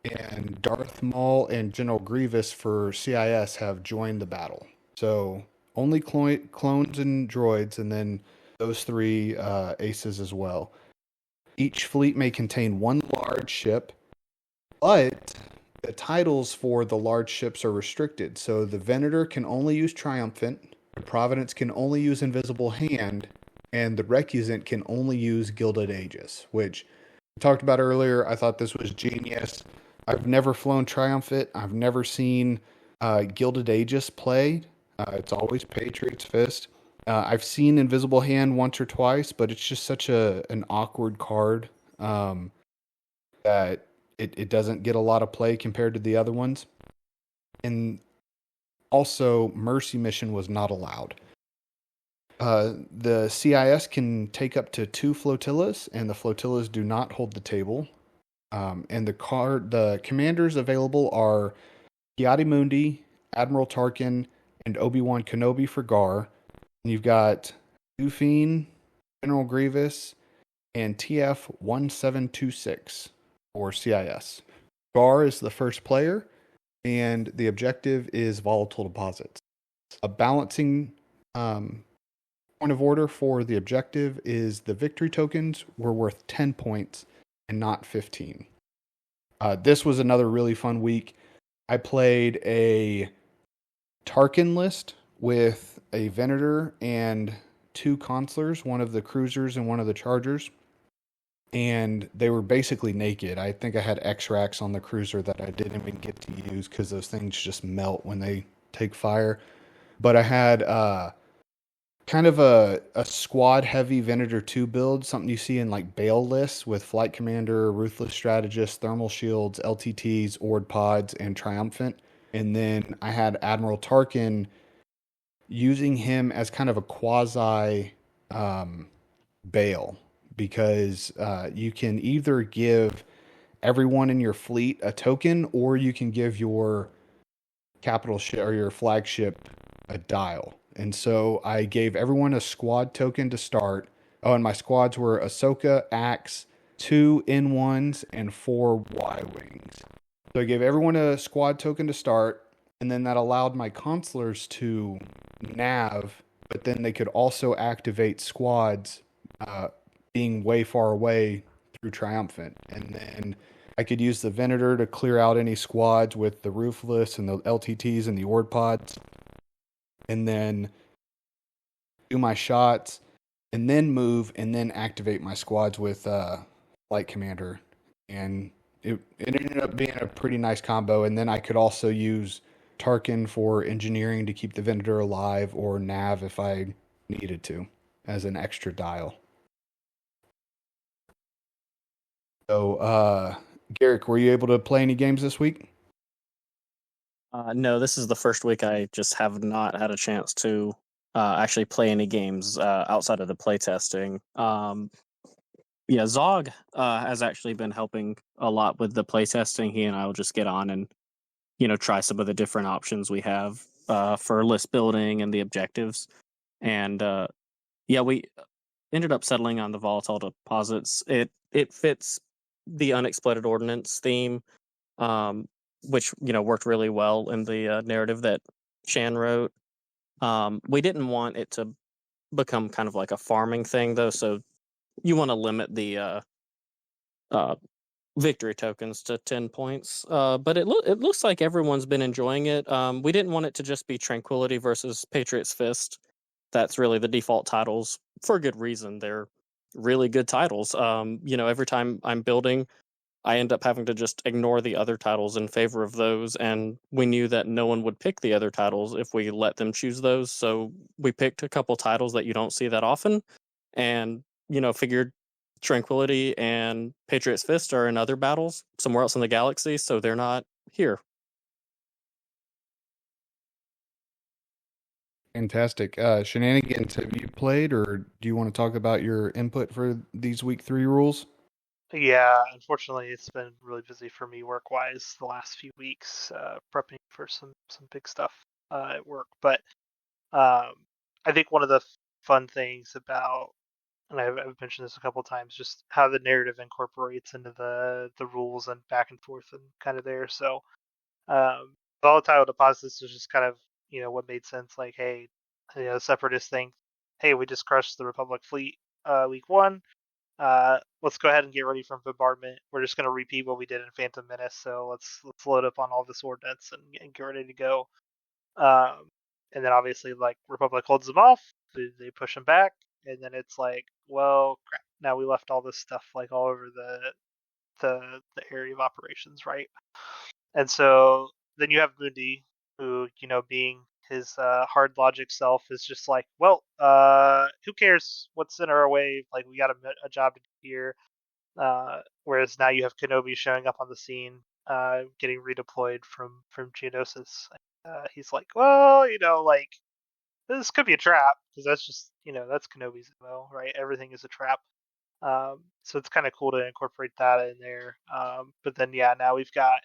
and Darth Maul and General Grievous for CIS have joined the battle. So only clones and droids, and then those 3 aces as well. Each fleet may contain 1 large ship, but the titles for the large ships are restricted. So the Venator can only use Triumphant, the Providence can only use Invisible Hand, and the Recusant can only use Gilded Aegis, which we talked about earlier. I thought this was genius. I've never flown Triumphant. I've never seen Gilded Aegis played. It's always Patriot's Fist. I've seen Invisible Hand once or twice, but it's just such an awkward card that it doesn't get a lot of play compared to the other ones. And also, Mercy Mission was not allowed. The CIS can take up to 2 flotillas, and the flotillas do not hold the table. And the commanders available are Ki-Adi-Mundi, Admiral Tarkin, and Obi-Wan Kenobi for Gar. And you've got Dauphine, General Grievous, and TF-1726 for CIS. Gar is the first player, and the objective is volatile deposits. A balancing point of order for the objective is the victory tokens were worth 10 points and not 15. This was another really fun week. I played a Tarkin list with a Venator and 2 consulars, one of the cruisers and one of the chargers. And they were basically naked. I think I had X-Rax on the cruiser that I didn't even get to use because those things just melt when they take fire. But I had kind of a squad heavy Venator 2 build, something you see in like Bale lists with Flight Commander, Ruthless Strategist, Thermal Shields, LTTs, Ord Pods, and Triumphant. And then I had Admiral Tarkin, using him as kind of a quasi Bale, because you can either give everyone in your fleet a token, or you can give your capital ship or your flagship a dial. And so I gave everyone a squad token to start. Oh, and my squads were Ahsoka, Axe, 2 N1s, and 4 Y Wings. So I gave everyone a squad token to start, and then that allowed my consulars to nav, but then they could also activate squads being way far away through Triumphant. And then I could use the Venator to clear out any squads with the Roofless and the LTTs and the Ord Pods, and then do my shots, and then move, and then activate my squads with Light Commander. And it ended up being a pretty nice combo. And then I could also use Tarkin for engineering to keep the Venator alive, or Nav if I needed to, as an extra dial. So, Garrick, were you able to play any games this week? No, this is the first week I just have not had a chance to actually play any games outside of the playtesting. Yeah, Zog has actually been helping a lot with the playtesting. He and I will just get on and try some of the different options we have for list building and the objectives. And yeah, we ended up settling on the volatile deposits. It fits the unexploded ordnance theme, which worked really well in the narrative that Shan wrote. We didn't want it to become kind of like a farming thing, though. So you want to limit the victory tokens to 10 points. But it looks like everyone's been enjoying it. We didn't want it to just be Tranquility versus Patriot's Fist. That's really the default titles for a good reason. They're really good titles. Every time I'm building, I end up having to just ignore the other titles in favor of those. And we knew that no one would pick the other titles if we let them choose those. So we picked a couple titles that you don't see that often, and figured Tranquility and Patriot's Fist are in other battles somewhere else in the galaxy, so they're not here. Fantastic. Shenanigans, have you played, or do you want to talk about your input for these week 3 rules? Yeah, unfortunately, it's been really busy for me work-wise the last few weeks, prepping for some big stuff at work. But I think one of the fun things about, and I've mentioned this a couple of times, just how the narrative incorporates into the rules and back and forth and kind of there. So volatile deposits is just kind of what made sense. Like, hey, the separatist thing. Hey, we just crushed the Republic fleet week 1. Let's go ahead and get ready for bombardment. We're just going to repeat what we did in Phantom Menace. So let's load up on all this ordnance and get ready to go. And then obviously, like, Republic holds them off. They push them back, and then it's like, well, crap. Now we left all this stuff like all over the area of operations, right? And so then you have Mundi, who being his hard logic self, is just like, well, who cares what's in our way? Like, we got a job to do here. Whereas now you have Kenobi showing up on the scene, getting redeployed from Geonosis. He's like, well, like, this could be a trap, because that's just that's Kenobi's MO, right? Everything is a trap. So it's kind of cool to incorporate that in there. But then yeah, now we've got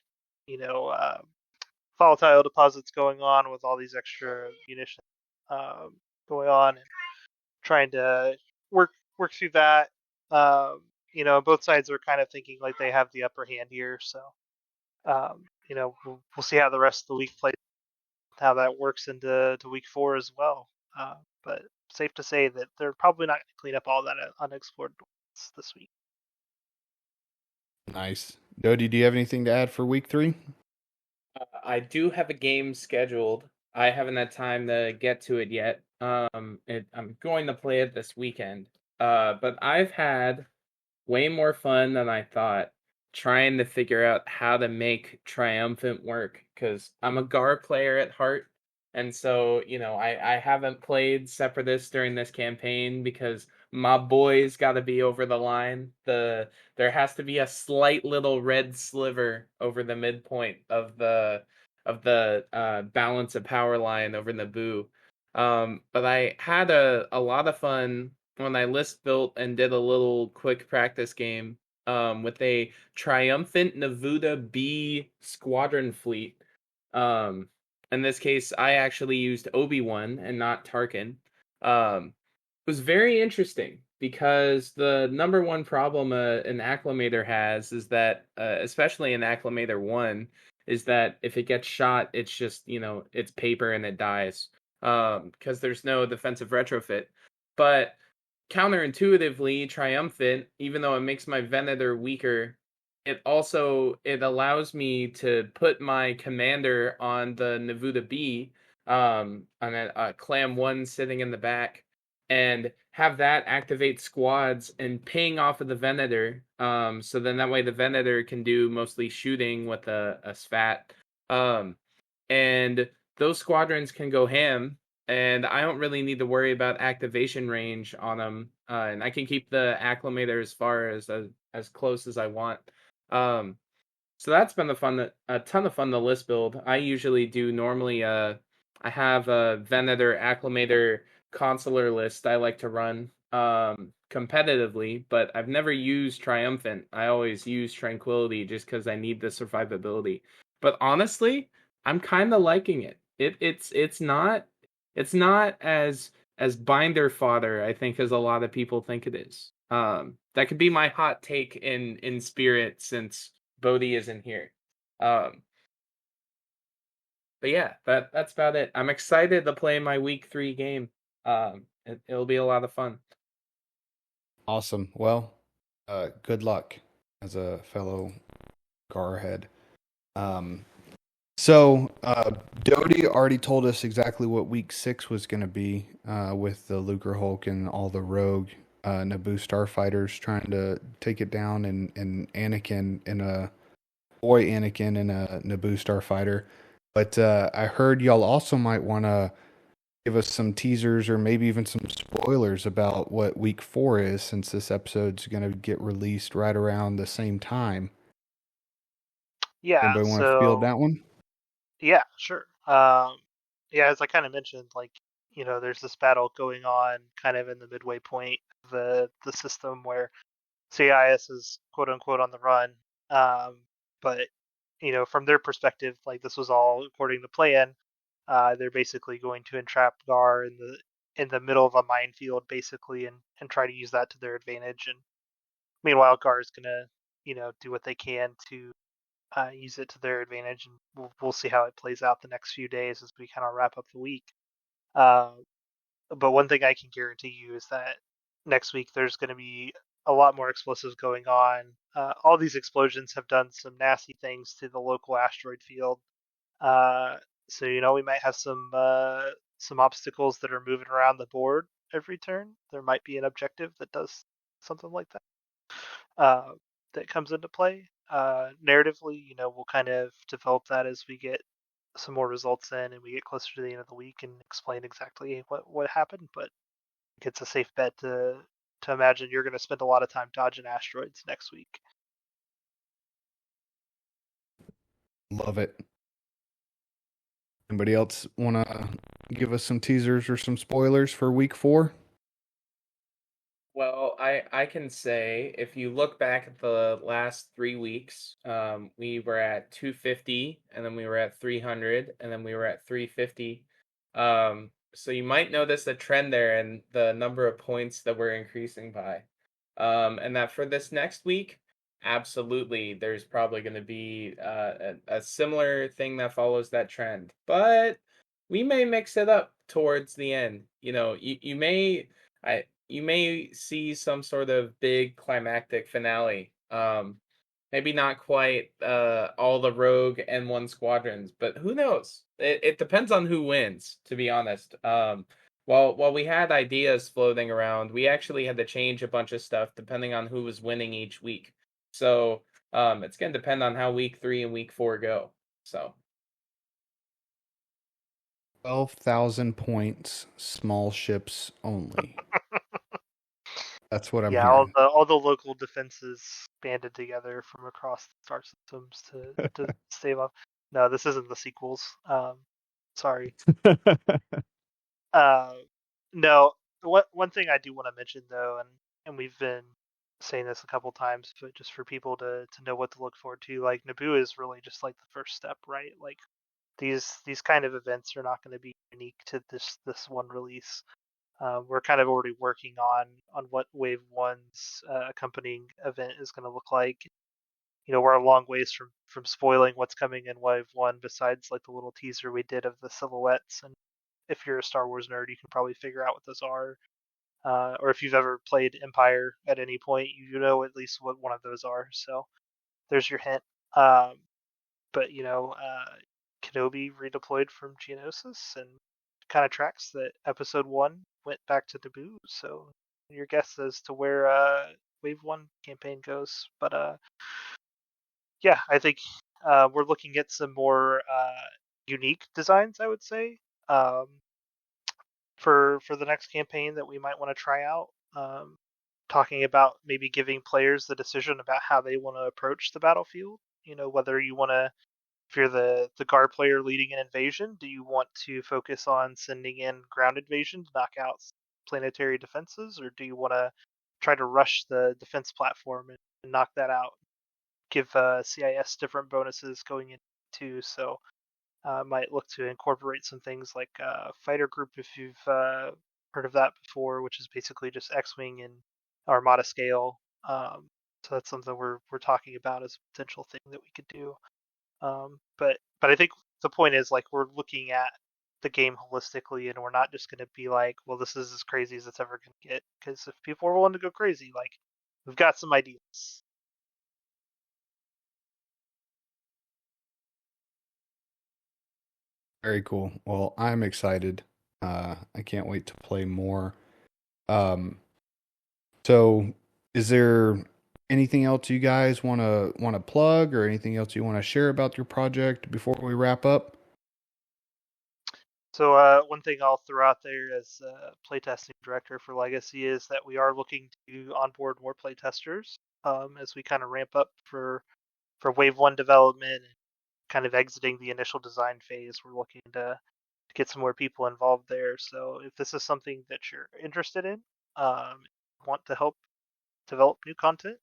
volatile deposits going on with all these extra munitions going on, and trying to work through that. Both sides are kind of thinking like they have the upper hand here. So we'll see how the rest of the week plays, how that works into week 4 as well. But safe to say that they're probably not going to clean up all that unexplored this week. Nice. Dodie, do you have anything to add for week 3? I do have a game scheduled. I haven't had time to get to it yet. I'm going to play it this weekend. But I've had way more fun than I thought trying to figure out how to make Triumphant work, because I'm a Gar player at heart. And so, I haven't played Separatist during this campaign because my boy's got to be over the line. There has to be a slight little red sliver over the midpoint of the balance of power line over Naboo. But I had a lot of fun when I list built and did a little quick practice game with a triumphant Navuda B squadron fleet. In this case, I actually used Obi-Wan and not Tarkin. It was very interesting because the number one problem an acclimator has is that, especially an acclimator 1, is that if it gets shot, it's just, it's paper and it dies, because there's no defensive retrofit. But counterintuitively, Triumphant, even though it makes my Venator weaker, it allows me to put my commander on the Navuta B, on a Clam 1 sitting in the back, and have that activate squads and ping off of the Venator. So then that way the Venator can do mostly shooting with a Svat. And those squadrons can go ham, and I don't really need to worry about activation range on them. And I can keep the acclimator as far as close as I want. So that's been a ton of fun to list build. I usually do normally I have a Venator acclimator consular list I like to run competitively, but I've never used Triumphant. I always use Tranquility just because I need the survivability. But honestly, I'm kind of liking it. It's not as binder fodder, I think, as a lot of people think it is. That could be my hot take in spirit since Bodhi isn't here. But yeah, that's about it. I'm excited to play my week 3 game. It'll be a lot of fun. Awesome. Well, good luck as a fellow Garhead. So Doty already told us exactly what week 6 was going to be, with the Lucre Hulk and all the rogue Naboo starfighters trying to take it down, and Anakin in a Naboo starfighter. But I heard y'all also might want to give us some teasers or maybe even some spoilers about what week 4 is, since this episode's going to get released right around the same time. Yeah, Anybody want to field that one? Yeah, sure. Yeah, as I kind of mentioned, like, there's this battle going on kind of in the midway point of the system where CIS is quote unquote on the run. But from their perspective, like, this was all according to plan. They're basically going to entrap Gar in the middle of a minefield, basically, and try to use that to their advantage. And meanwhile, Gar is gonna, do what they can to use it to their advantage, and we'll see how it plays out the next few days as we kind of wrap up the week. But one thing I can guarantee you is that next week there's going to be a lot more explosives going on. All these explosions have done some nasty things to the local asteroid field. So we might have some obstacles that are moving around the board every turn. There might be an objective that does something like that. That comes into play. Narratively, we'll kind of develop that as we get some more results in and we get closer to the end of the week and explain exactly what happened. But it's a safe bet to imagine you're going to spend a lot of time dodging asteroids next week. Love it. Anybody else want to give us some teasers or some spoilers for week 4? Well, I can say if you look back at the last 3 weeks, we were at 250, and then we were at 300, and then we were at 350. So you might notice a trend there in the number of points that we're increasing by. And that for this next week, absolutely, there's probably going to be a similar thing that follows that trend. But we may mix it up towards the end. You may see some sort of big climactic finale. Maybe not quite all the rogue N1 squadrons, but who knows? It depends on who wins, to be honest. While we had ideas floating around, we actually had to change a bunch of stuff depending on who was winning each week. So it's going to depend on how week 3 and week 4 go. So 12,000 points, small ships only. That's what I'm Yeah, hearing. all the local defenses banded together from across the star systems to stave off. No, this isn't the sequels. Sorry. No. One thing I do want to mention though, and we've been saying this a couple times, but just for people to know what to look forward to, like, Naboo is really just like the first step, right? Like, these kind of events are not going to be unique to this one release. We're kind of already working on what Wave One's accompanying event is going to look like. We're a long ways from spoiling what's coming in Wave One, besides like the little teaser we did of the silhouettes. And if you're a Star Wars nerd, you can probably figure out what those are. Or if you've ever played Empire at any point, you know at least what one of those are. So there's your hint. But Kenobi redeployed from Geonosis, and kind of tracks that Episode 1 went back to Naboo. So your guess as to where Wave 1 campaign goes. But yeah, I think we're looking at some more unique designs, I would say, for the next campaign that we might want to try out. Talking about maybe giving players the decision about how they want to approach the battlefield. Whether you want to, if you're the guard player leading an invasion, do you want to focus on sending in ground invasion to knock out planetary defenses, or do you want to try to rush the defense platform and knock that out? Give CIS different bonuses going in too, so might look to incorporate some things like fighter group, if you've heard of that before, which is basically just X-wing and Armada scale. So that's something we're talking about as a potential thing that we could do. But I think the point is, like, we're looking at the game holistically, and we're not just going to be like, well, this is as crazy as it's ever going to get. Because if people are willing to go crazy, like, we've got some ideas. Very cool. Well, I'm excited. I can't wait to play more. Um, so is there anything else you guys want to plug, or anything else you want to share about your project before we wrap up? So one thing I'll throw out there as playtesting director for Legacy is that we are looking to onboard more playtesters as we kind of ramp up for Wave 1 development and kind of exiting the initial design phase. We're looking to get some more people involved there. So if this is something that you're interested in, want to help develop new content,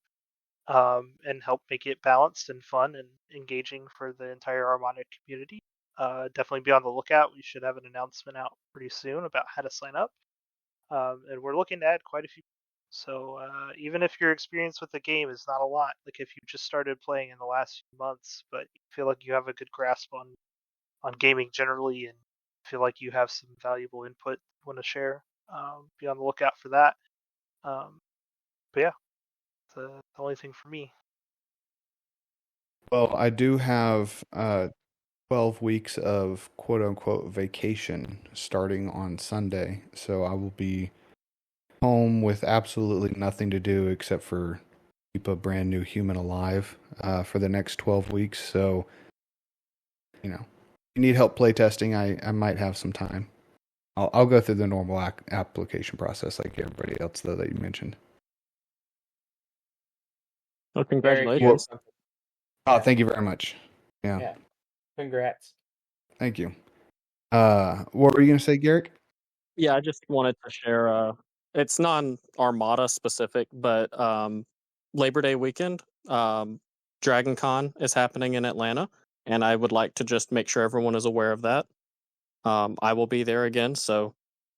and help make it balanced and fun and engaging for the entire Armada community, definitely be on the lookout. We should have an announcement out pretty soon about how to sign up. And we're looking to add quite a few. So even if your experience with the game is not a lot, like if you just started playing in the last few months, but you feel like you have a good grasp on gaming generally, and feel like you have some valuable input you want to share, be on the lookout for that. But yeah, it's the only thing for me. Well, I do have 12 weeks of quote unquote vacation starting on Sunday. So I will be home with absolutely nothing to do except for keep a brand new human alive for the next 12 weeks. So, if you need help playtesting, I might have some time. I'll go through the normal application process like everybody else, though, that you mentioned. Well, Very congratulations. cool. Oh, thank you very much. Yeah. Yeah. Congrats. Thank you. What were you going to say, Garrick? Yeah, I just wanted to share. It's non-Armada specific, but Labor Day weekend, Dragon Con is happening in Atlanta, and I would like to just make sure everyone is aware of that. I will be there again, so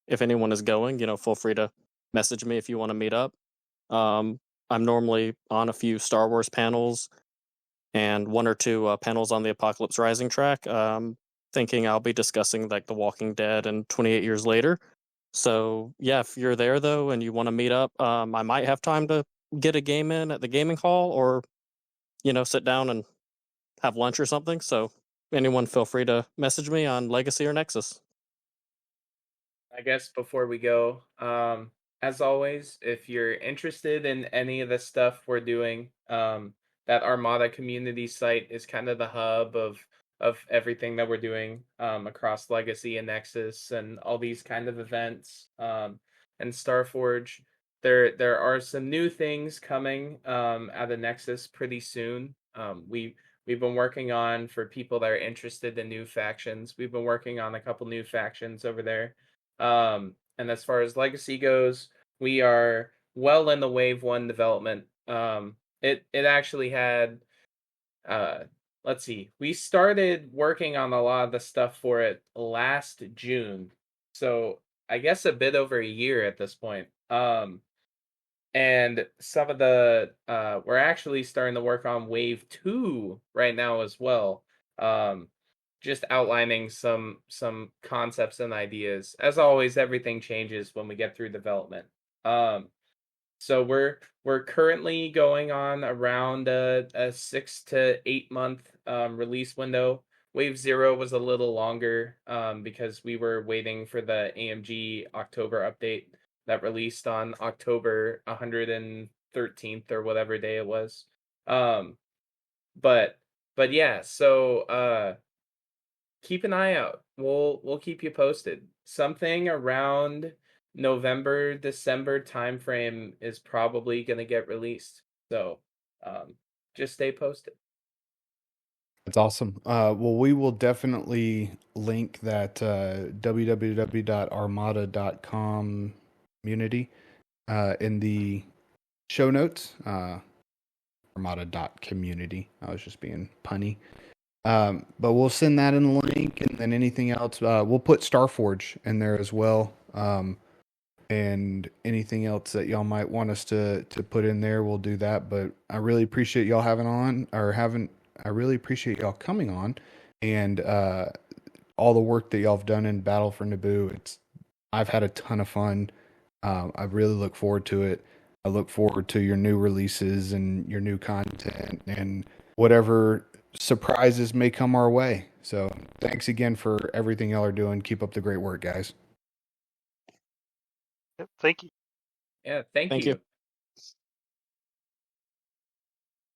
if anyone is going, feel free to message me if you want to meet up. I'm normally on a few Star Wars panels and one or two panels on the Apocalypse Rising track. Thinking I'll be discussing like The Walking Dead and 28 Years Later. So yeah, if you're there though and you want to meet up, I might have time to get a game in at the gaming hall, or sit down and have lunch or something. So anyone, feel free to message me on Legacy or Nexus. I guess before we go, as always, if you're interested in any of the stuff we're doing, that Armada community site is kind of the hub of everything that we're doing across Legacy and Nexus and all these kind of events, and Starforge. There are some new things coming out of Nexus pretty soon. We've been working on, for people that are interested in new factions, we've been working on a couple new factions over there. And as far as Legacy goes, we are well in the Wave 1 development. It actually had let's see. We started working on a lot of the stuff for it last June. So I guess a bit over a year at this point. And some of the we're actually starting to work on wave 2 right now as well. Just outlining some concepts and ideas. As always, everything changes when we get through development. So we're currently going on around a 6 to 8 month release window. Wave 0 was a little longer because we were waiting for the AMG October update that released on October 113th or whatever day it was. But yeah, so keep an eye out. We'll keep you posted. Something around November, December timeframe is probably going to get released. So just stay posted. That's awesome. Well, we will definitely link that www.armada.com community in the show notes. Armada.community. I was just being punny. But we'll send that in the link, and then anything else, we'll put Starforge in there as well. And anything else that y'all might want us to put in there, we'll do that. But I really appreciate y'all I really appreciate y'all coming on, and all the work that y'all have done in Battle for Naboo. I've had a ton of fun. I really look forward to it. I look forward to your new releases and your new content and whatever surprises may come our way. So thanks again for everything y'all are doing. Keep up the great work, guys. Yep, thank you. Yeah, thank Thank you. you.